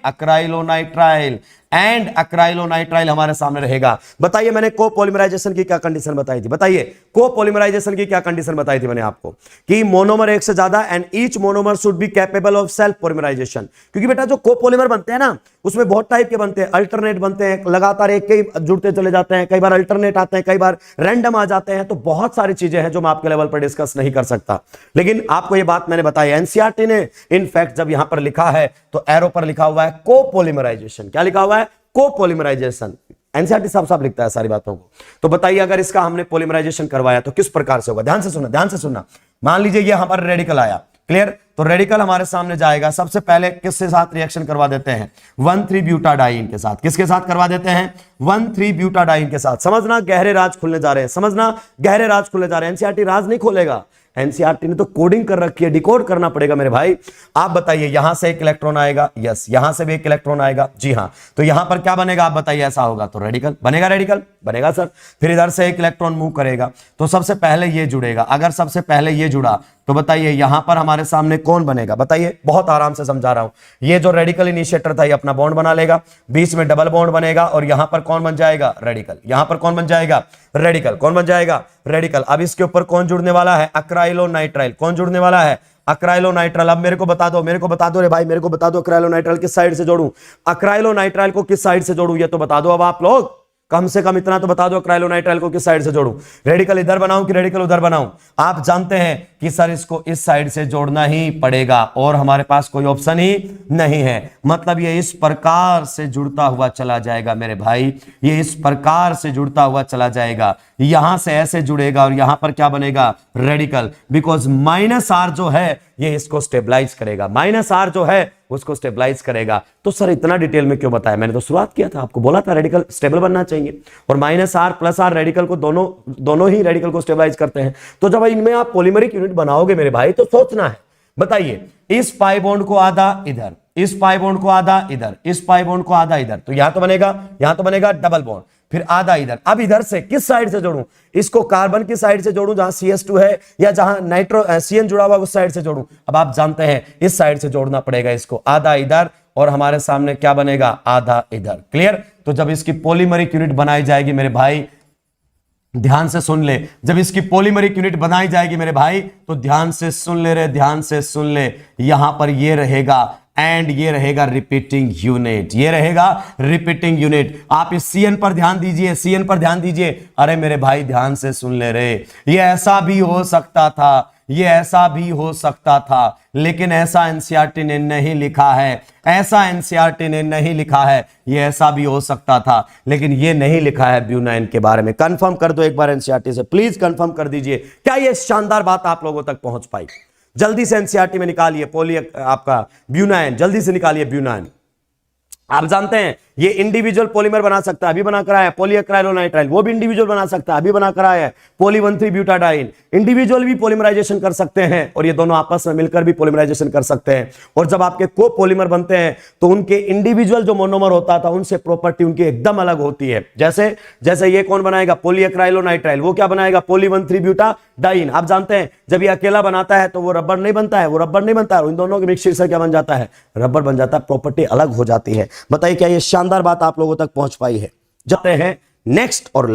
अक्राइलोनाइट्राइल, एंड अक्राइलोनाइट्राइल हमारे सामने रहेगा। बताइए मैंने कोपॉलीमराइजेशन की क्या कंडीशन बताई थी, बताइए कोपॉलीमराइजेशन की क्या कंडीशन बताई थी मैंने आपको, कि मोनोमर एक से ज्यादा and each monomer should be capable of self polymerisation. क्योंकि बेटा जो कोपॉलीमर बनते हैं ना उसमें बहुत टाइप के बनते हैं, अल्टरनेट बनते हैं, लगातार एक के जुड़ते चले जाते हैं, कई बार अल्टरनेट आते हैं, कई बार रैंडम आ जाते हैं। तो बहुत सारी चीजें हैं जो मैं आपके लेवल पर डिस्कस नहीं कर सकता, लेकिन आपको यह बात मैंने बताई। एनसीईआरटी ने इनफैक्ट जब यहां पर लिखा है तो एरो पर लिखा हुआ है कोपॉलीमराइजेशन। क्या लिखा हुआ है, कोपॉलीमराइजेशन। एनसीईआरटी साफ लिखता है सारी बातों को। तो बताइए अगर इसका हमने पॉलीमराइजेशन करवाया तो किस प्रकार से होगा। ध्यान से सुनना, ध्यान से सुनना। मान लीजिए यहां पर रेडिकल आया, क्लियर। तो रेडिकल हमारे सामने जाएगा, सबसे पहले किसके साथ रिएक्शन करवा देते हैं, 1,3-ब्यूटाडाइइन के साथ। किसके साथ करवा देते हैं, 1,3-ब्यूटाडाइइन के साथ। समझना गहरे राज खुलने जा रहे हैं, समझना गहरे राज खुलने जा रहे हैं। एनसीईआरटी राज नहीं खोलेगा, एनसीईआरटी ने तो कोडिंग कर रखी है, डिकोड करना पड़ेगा मेरे भाई। आप बताइए यहां से एक इलेक्ट्रॉन आएगा, यस, यहां से भी एक इलेक्ट्रॉन आएगा, जी हां। तो यहां पर क्या बनेगा आप बताइए, ऐसा होगा तो रेडिकल बनेगा, रेडिकल बनेगा सर। फिर इधर से एक इलेक्ट्रॉन मूव करेगा तो सबसे पहले ये जुड़ेगा। अगर सबसे पहले ये जुड़ा तो बताइए यहां पर हमारे सामने कौन बनेगा, बताइए। बहुत आराम से समझा रहा हूं। ये जो रेडिकल इनिशिएटर था ये अपना बॉन्ड बना लेगा, बीच में डबल बॉन्ड बनेगा और यहां पर कौन बन जाएगा, रेडिकल। यहां पर कौन बन जाएगा, रेडिकल। कौन बन जाएगा, रेडिकल। अब इसके ऊपर कौन जुड़ने वाला है, अक्राइलोनाइट्राइल। कौन जुड़ने वाला है, अक्राइलोनाइट्राइल। अब मेरे को बता दो रे भाई, मेरे को बता दो अक्राइलोनाइट्राइल किस साइड से जोड़ूं, अक्राइलोनाइट्राइल को किस साइड से जोड़ूं, ये तो बता दो अब आप लोग। कम से कम इतना तो बता दो, अक्राइलोनाइट्राइल को किस साइड से जोड़ूं, रेडिकल इधर बनाऊं कि रेडिकल उधर बनाऊं। आप जानते हैं कि सर इसको इस साइड से जोड़ना ही पड़ेगा और हमारे पास कोई ऑप्शन ही नहीं है। मतलब ये इस प्रकार से जुड़ता हुआ चला जाएगा मेरे भाई, ये इस प्रकार से जुड़ता हुआ चला जाएगा। यहां से ऐसे जुड़ेगा और यहां पर क्या बनेगा, रेडिकल। बिकॉज -R जो है ये इसको स्टेबलाइज करेगा, -R जो है उसको स्टेबलाइज करेगा। तो सर इतना डिटेल में क्यों बताया, मैंने तो शुरुआत किया था, आपको बोला था रेडिकल स्टेबल बनना चाहिए और -R + R रेडिकल को दोनों ही रेडिकल को स्टेबलाइज करते हैं। तो जब इनमें आप पॉलीमरिक यूनिट बनाओगे मेरे भाई तो सोचना है। बताइए इस पाई बॉन्ड को आधा इधर, इस पाई बॉन्ड को आधा इधर, इस पाई बॉन्ड को आधा इधर, तो यहां तो बनेगा डबल बॉन्ड, फिर आधा इधर। अब इधर से किस साइड से जोड़ूं, इसको कार्बन की साइड से जोड़ूं जहां CS2 है, या जहां CN जुड़ा हुआ उस साइड से जोड़ूं। अब आप जानते हैं इस साइड से जोड़ना पड़ेगा इसको, आधा इधर और हमारे सामने क्या बनेगा, आधा इधर। क्लियर। तो जब इसकी पॉलीमरिक यूनिट बनाई जाएगी मेरे भाई, ध्यान से सुन ले, जब इसकी पॉलीमरिक यूनिट बनाई जाएगी मेरे भाई तो ध्यान से सुन ले रे, ध्यान से सुन ले। यहां पर ये रहेगा एंड ये रहेगा रिपीटिंग यूनिट, ये रहेगा रिपीटिंग यूनिट। आप इस CN पर ध्यान दीजिए, CN पर ध्यान दीजिए। अरे मेरे भाई ध्यान से सुन ले रे, ये ऐसा भी हो सकता था ये ऐसा भी हो सकता था, लेकिन ऐसा एनसीईआरटी ने नहीं लिखा है, ऐसा एनसीईआरटी ने नहीं लिखा है। ये ऐसा भी हो सकता था, लेकिन ये नहीं लिखा है ब्यूनाइन के बारे में। कंफर्म कर दो एक बार एनसीईआरटी से, प्लीज कंफर्म कर दीजिए। क्या ये शानदार बात आप लोगों तक पहुंच पाई? जल्दी से एनसीईआरटी में निकालिए आपका ब्यूनाइन, जल्दी से निकालिए ब्यूनाइन। आप जानते हैं ये इंडिविजुअल पॉलीमर बना सकता है, अभी बना कर आया पॉलीएक्राइलोनाइट्राइल, वो भी इंडिविजुअल बना सकता है, अभी बना कर आया है पॉली 1,3 ब्यूटाडाइन। इंडिविजुअल भी पॉलीमराइजेशन कर सकते हैं और ये दोनों आपस में मिलकर भी पॉलीमराइजेशन कर सकते हैं। और जब आपके को पॉलीमर बनते हैं तो उनके इंडिविजुअल जो मोनोमर होता था उनसे प्रॉपर्टी उनकी एकदम अलग होती है। जैसे जैसे ये कौन बनाएगा पॉलीएक्राइलोनाइट्राइल, वो क्या बनाएगा पॉली 1,3 ब्यूटाडाइन। आप जानते हैं जब ये अकेला बनाता है तो वो रबर नहीं बनता है, वो रबर नहीं बनता है, इन दोनों के मिक्सचर से क्या बन जाता है? रबर बन जाता है, प्रॉपर्टी अलग हो जाती है। बताइए क्या ये शानदार बात आप लोगों तक पहुंच पाई है? जाते हैं नेक्स्ट और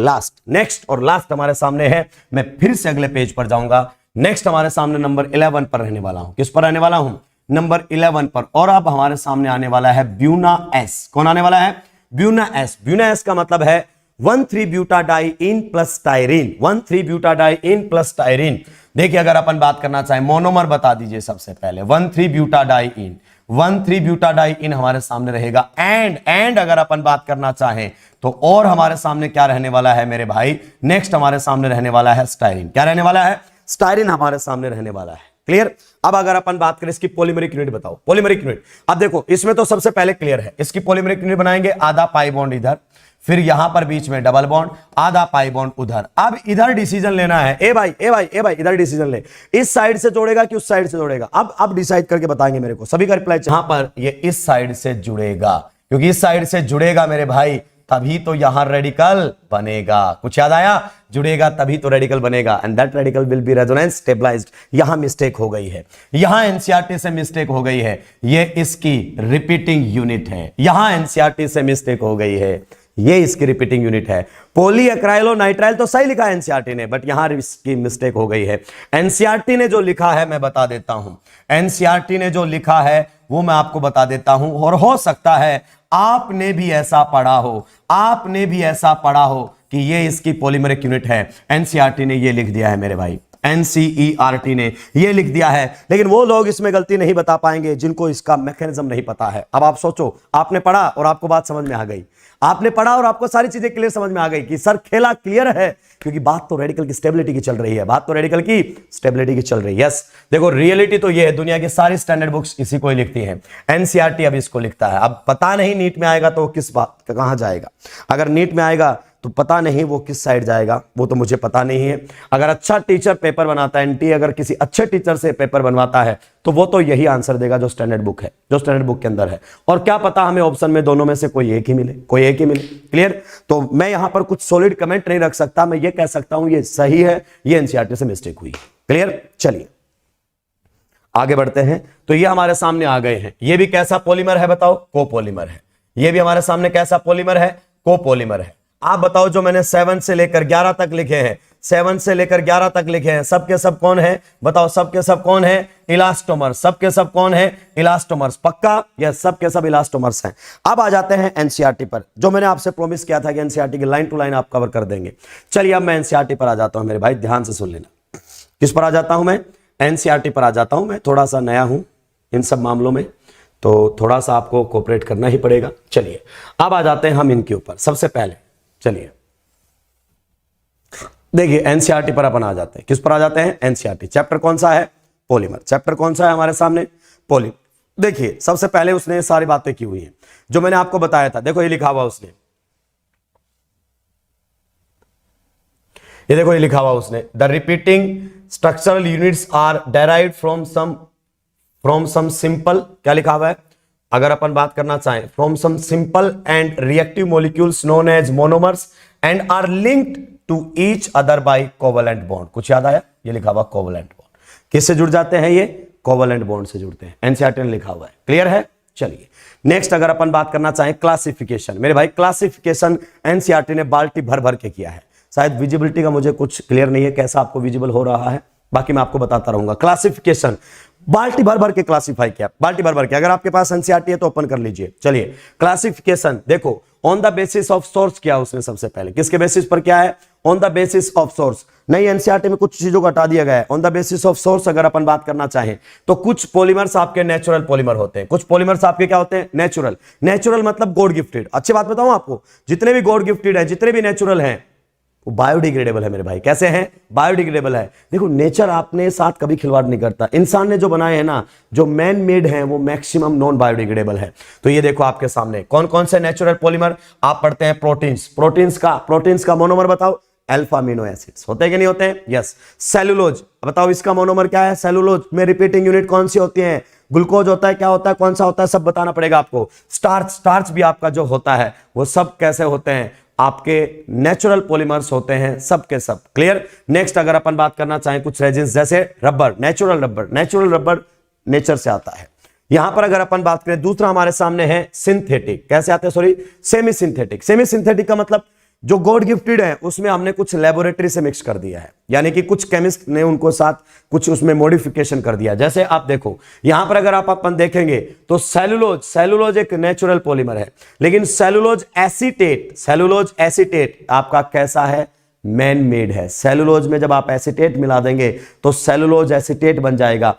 लास्ट हमारे सामने है। मैं फिर से अगले पेज पर जाऊंगा। नेक्स्ट हमारे सामने नंबर 11 पर रहने वाला हूं। किस पर रहने वाला हूं? नंबर 11 पर। और अब हमारे सामने आने वाला है ब्यूना एस। कौन आने वाला है? Buena S. ब्यूना एस का मतलब है 1,3 butadiene plus styrene, 1,3 butadiene plus styrene. देखिए अगर अपन बात करना चाहें मोनोमर बता दीजिए सबसे पहले। 1,3 ब्यूटाडाइन, 1,3 ब्यूटाडाइन हमारे सामने रहेगा। एंड अगर अपन बात करना चाहें तो और हमारे सामने क्या रहने वाला है मेरे भाई? नेक्स्ट हमारे सामने रहने वाला है स्टाइरीन। क्या रहने वाला है? स्टाइरीन हमारे सामने रहने वाला है। क्लियर? अब अगर अपन बात करें इसकी पॉलीमरिक यूनिट बताओ। पॉलीमरिक यूनिट अब देखो इसमें तो सबसे पहले क्लियर है, इसकी पॉलीमरिक यूनिट बनाएंगे आधा पाई बॉन्ड इधर, फिर यहां पर बीच में डबल बॉन्ड, आधा पाई बॉन्ड उधर। अब इधर डिसीजन लेना है। ए भाई इधर डिसीजन ले, इस साइड से जोड़ेगा कि उस साइड से जोड़ेगा? अब डिसाइड करके बताएंगे मेरे को। सभी का रिप्लाई यहां पर ये इस साइड से जुड़ेगा, क्योंकि इस साइड से जुड़ेगा मेरे भाई तभी तो यहां रेडिकल बनेगा। कुछ याद आया? जुड़ेगा तभी तो रेडिकल बनेगा, and that radical will be resonance stabilised. यहां मिस्टेक हो गई है, यहां एनसीईआरटी से मिस्टेक हो गई है। ये इसकी रिपीटिंग यूनिट है, यहां एनसीईआरटी से मिस्टेक हो गई है, ये इसकी रिपीटिंग यूनिट है। पॉलीएक्राइलोनाइट्राइल तो सही लिखा है एनसीईआरटी ने, बट यहां इसकी मिस्टेक हो गई है। एनसीईआरटी ने जो लिखा है मैं बता देता हूं, एनसीईआरटी ने जो लिखा है वो मैं आपको बता देता हूं। और हो सकता है आपने भी ऐसा पढ़ा हो, आपने भी ऐसा पढ़ा हो कि ये इसकी पॉलीमरिक यूनिट है। एनसीईआरटी ने ये लिख दिया है मेरे भाई, एनसीईआरटी ने ये लिख दिया है। लेकिन वो लोग इसमें गलती नहीं बता पाएंगे जिनको इसका मैकेनिज्म नहीं पता है। अब आप सोचो, आपने पढ़ा और आपको बात समझ में आ गई, आपने पढ़ा और आपको सारी चीजें क्लियर समझ में आ गई कि सर खेला क्लियर है, क्योंकि बात तो रेडिकल की स्टेबिलिटी की चल रही है, बात तो रेडिकल की स्टेबिलिटी की चल रही है। यस, देखो रियलिटी तो ये है, दुनिया की सारी स्टैंडर्ड बुक्स इसी को ही लिखती हैं, एनसीईआरटी अब इसको लिखता है। अब पता नहीं नीट में आएगा तो किस बात कहां जाएगा। अगर नीट में आएगा तो पता नहीं वो किस साइड जाएगा, वो तो मुझे पता नहीं है। अगर अच्छा टीचर पेपर बनाता है, एनटी अगर किसी अच्छे टीचर से पेपर बनवाता है तो वो तो यही आंसर देगा जो स्टैंडर्ड बुक है, जो स्टैंडर्ड बुक के अंदर है। और क्या पता हमें ऑप्शन में दोनों में से कोई एक ही मिले, कोई एक ही मिले। क्लियर? तो मैं यहां पर कुछ सॉलिड कमेंट नहीं रख सकता, मैं ये कह सकता हूं ये सही है, ये एनसीईआरटी से मिस्टेक हुई। क्लियर? चलिए आगे बढ़ते हैं। तो ये हमारे सामने आ गए हैं। ये भी कैसा पॉलीमर है बताओ? कोपॉलीमर है। ये भी हमारे सामने कैसा पॉलीमर है? कोपॉलीमर है। आप बताओ जो मैंने 7 से लेकर 11 तक लिखे हैं, 7 से लेकर 11 तक लिखे हैं, सबके सब कौन है बताओ? सबके सब कौन है? इलास्टोमर्स। सबके सब कौन है? इलास्टोमर्स। पक्का? यस, सबके सब इलास्टोमर्स हैं। अब आ जाते हैं एनसीईआरटी पर, जो मैंने आपसे प्रॉमिस किया था कि एनसीईआरटी की लाइन टू लाइन आप कवर कर देंगे। चलिए अब मैं एनसीईआरटी पर आ जाता हूं मेरे भाई, ध्यान से सुन लेना। किस पर आ जाता हूं मैं? एनसीईआरटी पर आ जाता हूं। मैं थोड़ा सा नया हूं इन सब मामलों में, तो थोड़ा सा आपको कोऑपरेट करना ही पड़ेगा। चलिए अब आ जाते हैं हम इनके ऊपर। सबसे पहले चलिए देखिए एनसीईआरटी पर अपन आ जाते हैं। किस पर आ जाते हैं? एनसीईआरटी। चैप्टर कौन सा है? पॉलीमर। चैप्टर कौन सा है हमारे सामने? पॉलीमर। देखिए सबसे पहले उसने सारी बातें की हुई हैं जो मैंने आपको बताया था। देखो ये लिखा हुआ उसने, ये देखो ये लिखा हुआ उसने, the repeating structural units are derived from some simple, क्या लिखा हुआ है? अगर अपन बात करना चाहें, from some simple and reactive molecules known as monomers and are linked to each other by covalent bond. कुछ याद आया? ये लिखा हुआ कोवलेंट बॉन्ड। किससे जुड़ जाते हैं ये? कोवलेंट बॉन्ड से जुड़ते हैं। एनसीईआरटी ने लिखा हुआ है। क्लियर है? चलिए नेक्स्ट अगर अपन बात करना चाहें क्लासिफिकेशन, मेरे भाई क्लासिफिकेशन एनसीईआरटी ने बाल्टी भर भर के किया है। शायद विजिबिलिटी का मुझे कुछ क्लियर नहीं है कैसा आपको विजिबल हो रहा है, बाकी मैं आपको बताता रहूंगा। क्लासिफिकेशन बाल्टी भर भर के क्लासिफाई किया, बाल्टी भर भर के। अगर आपके पास एनसीईआरटी है तो ओपन कर लीजिए। चलिए क्लासिफिकेशन देखो, on the basis of source किया उसने सबसे पहले। किसके बेसिस पर क्या है? On the basis of source. नई एनसीईआरटी में कुछ चीजों को हटा दिया गया है। On the basis of source अगर अपन बात करना चाहें तो कुछ पॉलीमर्स आपके नेचुरल पॉलीमर होते हैं, कुछ पॉलीमर्स आपके क्या होते हैं, नेचुरल। नेचुरल मतलब गॉड गिफ्टेड। अच्छी बात बताऊं आपको, जितने भी गॉड गिफ्टेड है, जितने भी नेचुरल हैं, वो बायोडिग्रेडेबल है मेरे भाई। कैसे हैं, बायोडिग्रेडेबल है। देखो नेचर आपने साथ कभी खिलवाड़ नहीं करता। इंसान ने जो बनाए हैं ना, जो मैन मेड है, वो मैक्सिमम नॉन बायोडिग्रेडेबल है। तो ये देखो आपके सामने कौन कौन से नेचुरल पॉलीमर आप पढ़ते हैं, प्रोटीन्स। प्रोटीन्स का मोनोमर बताओ, अल्फा अमीनो एसिड्स होते हैं कि नहीं होते हैं, यस। सेलुलोज बताओ, इसका मोनोमर क्या है, सेलुलोज में रिपीटिंग यूनिट कौन सी होती है, ग्लूकोज होता है, क्या होता है, कौन सा होता है, सब बताना पड़ेगा आपको। स्टार्च भी आपका जो होता है वो सब कैसे होते हैं, आपके नेचुरल पॉलीमर्स होते हैं, सब के सब। क्लियर। नेक्स्ट अगर अपन बात करना चाहें कुछ रेजिन्स, जैसे रबर, नेचुरल रबर नेचर से आता है। यहां पर अगर अपन बात करें, दूसरा हमारे सामने है सिंथेटिक। कैसे आते हैं, sorry, semi synthetic. Semi synthetic का मतलब जो गॉड गिफ्टेड है उसमें हमने कुछ लेबोरेटरी से मिक्स कर दिया है, यानी कि कुछ केमिस्ट ने उनको साथ कुछ उसमें मॉडिफिकेशन कर दिया। जैसे आप देखो यहां पर अगर आप अपन देखेंगे तो सेलुलोज एक नेचुरल पॉलीमर है, लेकिन सेलुलोज एसीटेट आपका कैसा है, मैन मेड है। सेलुलोज में जब आप एसीटेट मिला देंगे तो सेलुलोज एसीटेट बन जाएगा।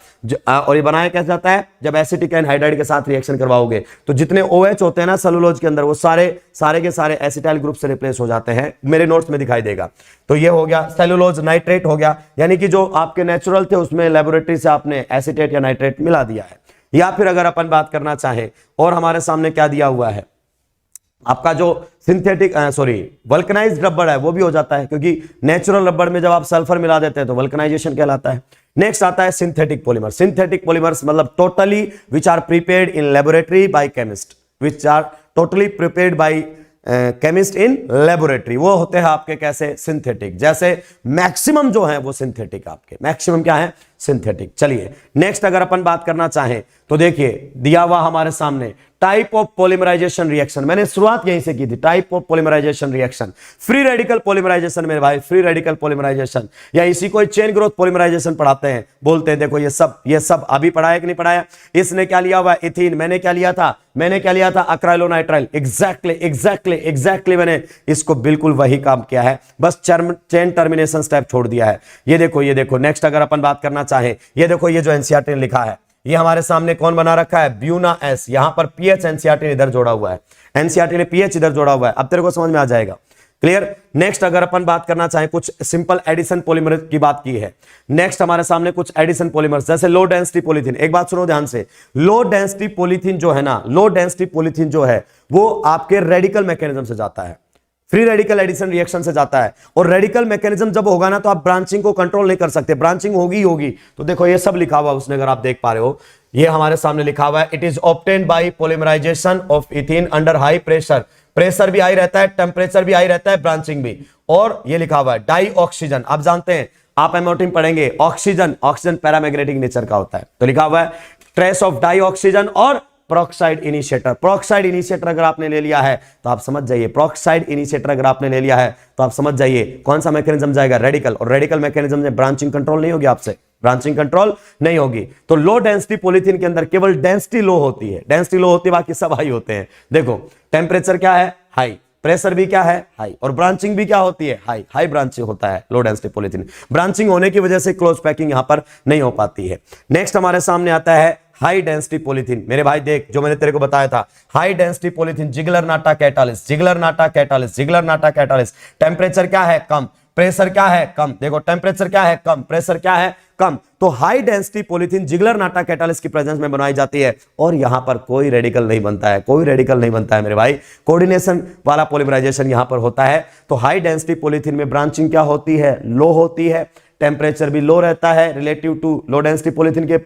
और ये बनाया कैसे जाता है, जब एसिटिक एनहाइड्राइड के साथ रिएक्शन करवाओगे तो जितने OH होते हैं ना सेलुलोज के अंदर, वो सारे के सारे एसिटाइल ग्रुप से रिप्लेस हो जाते हैं। मेरे नोट्स में दिखाई देगा। तो ये हो गया सेलुलोज नाइट्रेट हो गया, यानी कि जो आपके नेचुरल थे उसमें लेबोरेटरी से आपने एसीटेट या नाइट्रेट मिला दिया है। या फिर अगर अपन बात करना चाहें, और हमारे सामने क्या दिया हुआ है, आपका जो सिंथेटिक वल्कनाइज्ड रबर है वो भी हो जाता है, क्योंकि नेचुरल रबर में जब आप सल्फर मिला देते हैं तो वल्कनाइजेशन कहलाता है। नेक्स्ट आता है सिंथेटिक पॉलीमर। सिंथेटिक पॉलीमर्स मतलब totally which are prepared in laboratory by chemist, which are totally prepared by chemist in laboratory. वो होते हैं आपके कैसे, सिंथेटिक। जैसे मैक्सिमम जो है वो सिंथेटिक, आपके मैक्सिमम क्या है, सिंथेटिक। चलिए नेक्स्ट अगर अपन बात करना चाहें तो देखिए दिया हुआ हमारे सामने टाइप ऑफ पॉलीमराइजेशन रिएक्शन। मैंने शुरुआत यहीं से की थी, type of polymerisation reaction. Free radical polymerisation मेरे भाई, फ्री रेडिकल पॉलीमराइजेशन, या इसी को चेन ग्रोथ पॉलीमराइजेशन पढ़ाते हैं, बोलते हैं। देखो ये सब अभी पढ़ाया कि नहीं पढ़ाया। इसने क्या लिया हुआ, इथीन। मैंने क्या लिया था, अक्राइलोनाइट्राइल। एग्जैक्टली मैंने इसको बिल्कुल वही काम किया है, बस चेन टर्मिनेशन स्टेप छोड़ दिया है। ये देखो नेक्स्ट अगर अपन बात करना चाहें, ये देखो ये जो एनसीईआरटी ने लिखा है, ये हमारे सामने कौन बना रखा है, ब्यूना एस। यहां पर पीएच एनसीईआरटी ने इधर जोड़ा हुआ है, एनसीईआरटी ने पीएच इधर जोड़ा हुआ है। अब तेरे को समझ में आ जाएगा। क्लियर। नेक्स्ट अगर अपन बात करना चाहें, कुछ सिंपल एडिशन पॉलीमर की बात की है। नेक्स्ट हमारे सामने कुछ एडिशन पॉलीमर्स, जैसे लो डेंसिटी पॉलीथीन। एक बात सुनो ध्यान से, लो डेंसिटी पॉलीथीन जो है वो आपके रेडिकल मैकेनिज्म से जाता है, फ्री रेडिकल एडिशन रिएक्शन से जाता है। और रेडिकल मैकेनिज्म जब होगा ना तो आप ब्रांचिंग को कंट्रोल नहीं कर सकते, ब्रांचिंग होगी। तो देखो ये सब लिखा हुआ उसने, अगर आप देख पा रहे हो, ये हमारे सामने लिखा हुआ है, it is obtained by polymerisation of ethene under high pressure. Pressure भी हाई रहता है, टेम्परेचर भी हाई रहता है, ब्रांचिंग भी। और ये लिखा हुआ है डाई ऑक्सीजन। आप जानते हैं, आप एमओटी में पढ़ेंगे, ऑक्सीजन पैरामैग्नेटिक नेचर का होता है। तो लिखा हुआ है ट्रेस ऑफ डाई ऑक्सीजन और प्रोक्साइड इनिशिएटर अगर आपने ले लिया है तो आप समझ जाइए, प्रोक्साइड इनिशिएटर अगर आपने ले लिया है तो आप समझ जाइए कौन सा मैकेनिज्म जाएगा, रेडिकल। और रेडिकल मैकेनिज्म में ब्रांचिंग कंट्रोल नहीं होगी आपसे, ब्रांचिंग कंट्रोल नहीं होगी। तो लो डेंसिटी पॉलीथीन के अंदर केवल डेंसिटी लो होती है, बाकी सब हाई होते हैं। देखो टेम्परेचर क्या है, हाई, प्रेशर भी क्या है, हाई, और ब्रांचिंग भी क्या होती है, हाई ब्रांचिंग होता है लो डेंसिटी पॉलीथीन। ब्रांचिंग होने की वजह से क्लोज पैकिंग यहां पर नहीं हो पाती है। नेक्स्ट हमारे सामने आता है हाई डेंसिटी पॉलीथीन। मेरे भाई देख, जो मैंने तेरे को बताया था, हाई डेंसिटी पॉलीथीन, जिगलर नाटा कैटालिस। टेम्परेचर क्या है, कम, प्रेशर क्या है, कम। देखो टेम्परेचर क्या है, कम, प्रेशर क्या है, कम। तो हाई डेंसिटी पॉलीथीन जिगलर नाटा कैटालिस की प्रेजेंस में बनाई जाती है, और यहां पर कोई रेडिकल नहीं बनता है, मेरे भाई। कोऑर्डिनेशन वाला पॉलीमराइजेशन यहां पर होता है। तो हाई डेंसिटी पॉलीथीन में ब्रांचिंग क्या होती है, लो होती है, टेम्परेचर भी लो रहता है relative to low density polythene के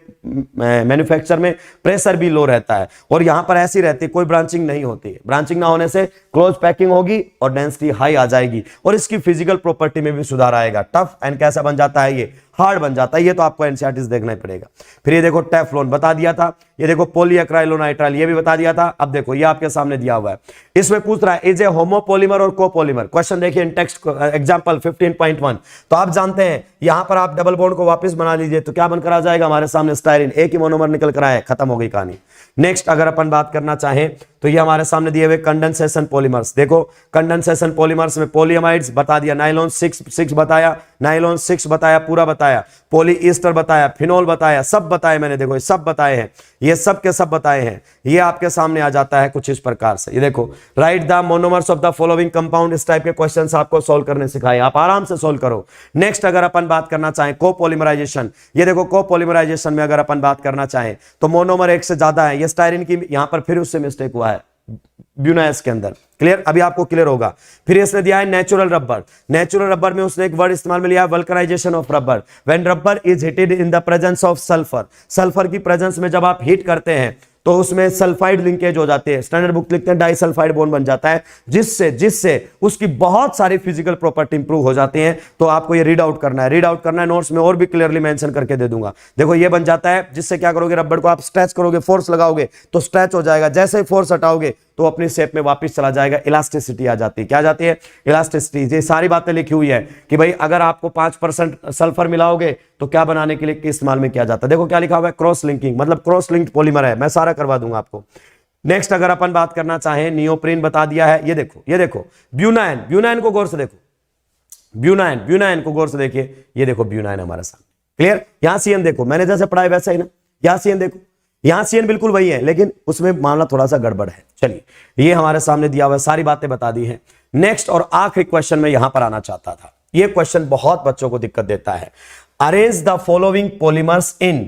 मैन्युफैक्चर में, प्रेशर भी लो रहता है, और यहां पर ऐसी रहती है, कोई ब्रांचिंग नहीं होती है। ब्रांचिंग ना होने से क्लोज पैकिंग होगी और डेंसिटी हाई आ जाएगी, और इसकी फिजिकल प्रॉपर्टी में भी सुधार आएगा। टफ एंड कैसा बन जाता है, ये हार्ड बन जाता है। ये तो आपको एनसीईआरटी देखना ही पड़ेगा। फिर ये देखो टेफ्लॉन बता दिया था, ये देखो पॉलीएक्राइलोनाइट्राइल ये भी बता दिया था। अब देखो ये आपके सामने दिया हुआ है, इसमें पूछ रहा है इज ए होमोपॉलीमर और कोपॉलीमर। क्वेश्चन देखिए इन टेक्स्ट एग्जांपल 15.1। तो आप जानते हैं यहां पर आप डबल बॉन्ड को वापस बना लीजिए तो क्या बनकर आ जाएगा हमारे सामने, स्टायरीन। एक ही मोनोमर निकल कर आए, खत्म हो गई कहानी। नेक्स्ट अगर अपन बात करना चाहें तो ये हमारे सामने दिए हुए कंडेंसेशन पॉलीमर्स, देखो कंडेंसेशन पॉलीमर्स में पॉलीअमाइड्स बता दिया, नाइलॉन 6 बताया, नाइलॉन 6 बताया, पूरा बताया, पॉलीईस्टर बताया, फिनोल बताया, सब बताए मैंने, देखो ये सब बताए हैं, ये सब के सब बताए हैं। ये आपके सामने आ जाता है कुछ इस प्रकार से, ये देखो right the monomers of the following compound, इस टाइप के क्वेश्चंस आपको सॉल्व करने सिखाए, आप आराम से सॉल्व करो। नेक्स्ट अगर अपन बात करना चाहें कोपॉलीमराइजेशन, ये देखो कोपॉलीमराइजेशन में अगर अपन बात करना चाहें तो मोनोमर एक से ज्यादा है, ये स्टायरीन की यहां पर फिर उससे मिस्टेक हुआ है ब्यूनास के अंदर, क्लियर, अभी आपको क्लियर होगा। फिर इसने दिया है नेचुरल रबर, नेचुरल रबर में उसने एक वर्ड इस्तेमाल में लिया है vulcanisation of rubber, when rubber is heated in the presence of sulphur, sulphur की प्रेजेंस में जब आप हीट करते हैं तो उसमें सल्फाइड लिंकेज हो जाती है, स्टैंडर्ड बुक लिखते हैं डाइसल्फाइड बॉन्ड बन जाता है, जिससे उसकी बहुत सारी फिजिकल प्रॉपर्टी इंप्रूव हो जाती हैं। तो आपको ये रीड आउट करना है, रीड आउट करना है, नोट्स में और भी क्लियरली मेंशन करके दे दूंगा। देखो ये बन जाता है, जिससे क्या करोगे, रबड़ को आप स्ट्रेच करोगे, फोर्स लगाओगे तो स्ट्रेच हो जाएगा, जैसे ही फोर्स हटाओगे तो अपनी शेप में वापस चला जाएगा, इलास्टिसिटी आ जाती है, क्या जाती है, इलास्टिसिटी। ये सारी बातें लिखी हुई है कि भाई अगर आपको 5% सल्फर मिलाओगे तो क्या बनाने के लिए इस्तेमाल में किया जाता है। देखो क्या लिखा हुआ है, क्रॉस लिंकिंग, मतलब क्रॉस लिंक्ड पॉलीमर है, मैं सारा करवा दूंगा आपको। नेक्स्ट अगर अपन बात करना चाहें, नियोप्रीन बता दिया है, ये देखो ब्यूनाइन, ब्यूनाइन को गौर से देखो, ब्यूनाइन को गौर से देखिए, ये देखो ब्यूनाइन हमारे सामने, क्लियर। यहां सीएन देखो, मैंने जैसे पढ़ाया वैसा ही ना, यहां सीएन देखो, यहां सीएन बिल्कुल वही है, लेकिन उसमें मामला थोड़ा सा गड़बड़ है। चलिए ये हमारे सामने दिया हुआ है, सारी बातें बता दी हैं। नेक्स्ट और आखिरी क्वेश्चन में यहां पर आना चाहता था, ये क्वेश्चन बहुत बच्चों को दिक्कत देता है। Arrange the following polymers in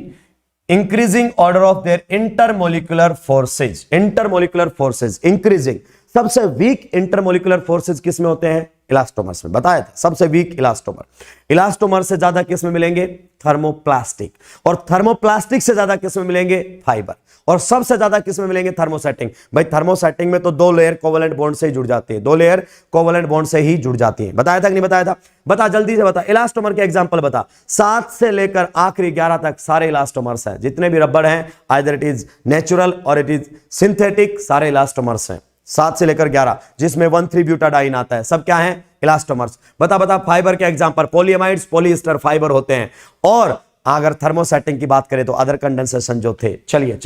increasing order of their intermolecular forces, intermolecular forces increasing, सबसे वीक इंटरमोलिकुलर फोर्सेज किस में होते हैं, इलास्टोमर्स में, बताया था सबसे वीक इलास्टोमर। इलास्टोमर से ज्यादा किस में मिलेंगे, थर्मोप्लास्टिक, और थर्मोप्लास्टिक से ज्यादा किस में मिलेंगे, फाइबर, और सबसे ज्यादा किस में मिलेंगे, थर्मोसेटिंग। भाई थर्मोसेटिंग में तो 2 लेयर कोवेलेंट बॉन्ड से ही जुड़ जाती है, 2 लेयर कोवेलेंट बॉन्ड से ही जुड़ जाती है, बताया था कि नहीं बताया था, बता जल्दी से बता, इलास्टोमर के एग्जांपल बता, 7 से लेकर आखिरी 11 तक सारे इलास्टोमर्स हैं, जितने भी रबड़ हैं, आइदर इट इज नेचुरल और इट इज सिंथेटिक, सारे इलास्टोमर्स हैं, 7 से लेकर 11, जिसमें 1,3-ब्यूटाडाइन आता है, सब क्या है, इलास्टोमर्स। बता फाइबर के एग्जांपल, पॉलीअमाइड्स, पॉलीएस्टर फाइबर होते हैं। और अगर थर्मोसेटिंग की बात करें तो अदर कंडेंसेशन जो थे, चलिए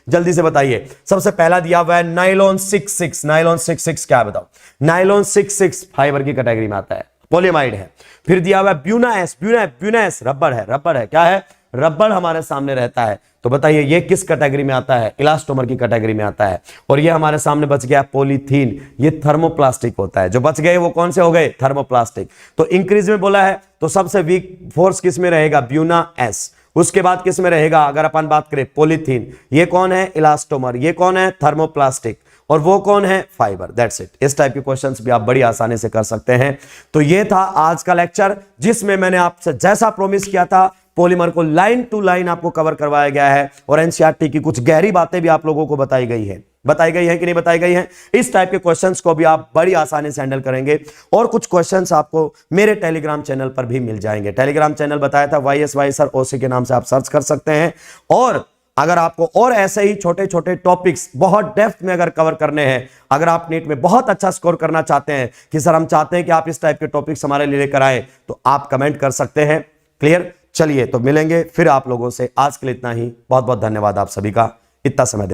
जल्दी से बताइए। सबसे पहला दिया हुआ है नाइलॉन 66, नाइलॉन 66 क्या है बताओ, नाइलॉन 66 फाइबर की कैटेगरी में आता है, पॉलीअमाइड है। फिर दिया हुआ है ब्यूनास, रबड़ है, क्या है, रबड़ हमारे सामने रहता है। तो बताइए ये किस कैटेगरी में आता है, इलास्टोमर की कैटेगरी में आता है। और ये हमारे सामने बच गया पॉलीथीन, ये थर्मोप्लास्टिक होता है, जो बच गए वो कौन से हो गए, थर्मोप्लास्टिक। तो इंक्रीज में बोला है तो सबसे वीक फोर्स किस में रहेगा, ब्यूनास। उसके बाद किस में रहेगा, अगर अपन बात करें पॉलीथीन, ये कौन है, इलास्टोमर, ये कौन है, थर्मोप्लास्टिक, और वो कौन है, फाइबर। That's it. इस टाइप के क्वेश्चंस भी आप बड़ी आसानी से कर सकते हैं। तो ये था आज का लेक्चर, जिसमें मैंने आपसे जैसा प्रॉमिस किया था पॉलीमर को लाइन टू लाइन आपको कवर करवाया गया है, और एनसीईआरटी की कुछ गहरी बातें भी आप लोगों को बताई गई है कि नहीं बताई गई है। इस टाइप के क्वेश्चंस को भी आप बड़ी आसानी से हैंडल करेंगे। और कुछ क्वेश्चंस आपको मेरे टेलीग्राम चैनल पर भी मिल जाएंगे। टेलीग्राम चैनल बताया था YSY सर OC के नाम से आप सर्च कर सकते हैं। और अगर आपको और ऐसे ही छोटे छोटे टॉपिक्स बहुत डेप्थ में अगर कवर करने हैं, अगर आप नीट में बहुत अच्छा स्कोर करना चाहते हैं कि सर हम चाहते हैं कि आप इस टाइप के टॉपिक्स हमारे लिए लेकर आए, तो आप कमेंट कर सकते हैं। क्लियर। चलिए तो मिलेंगे फिर आप लोगों से। आज के लिए इतना ही। बहुत बहुत धन्यवाद आप सभी का इतना समय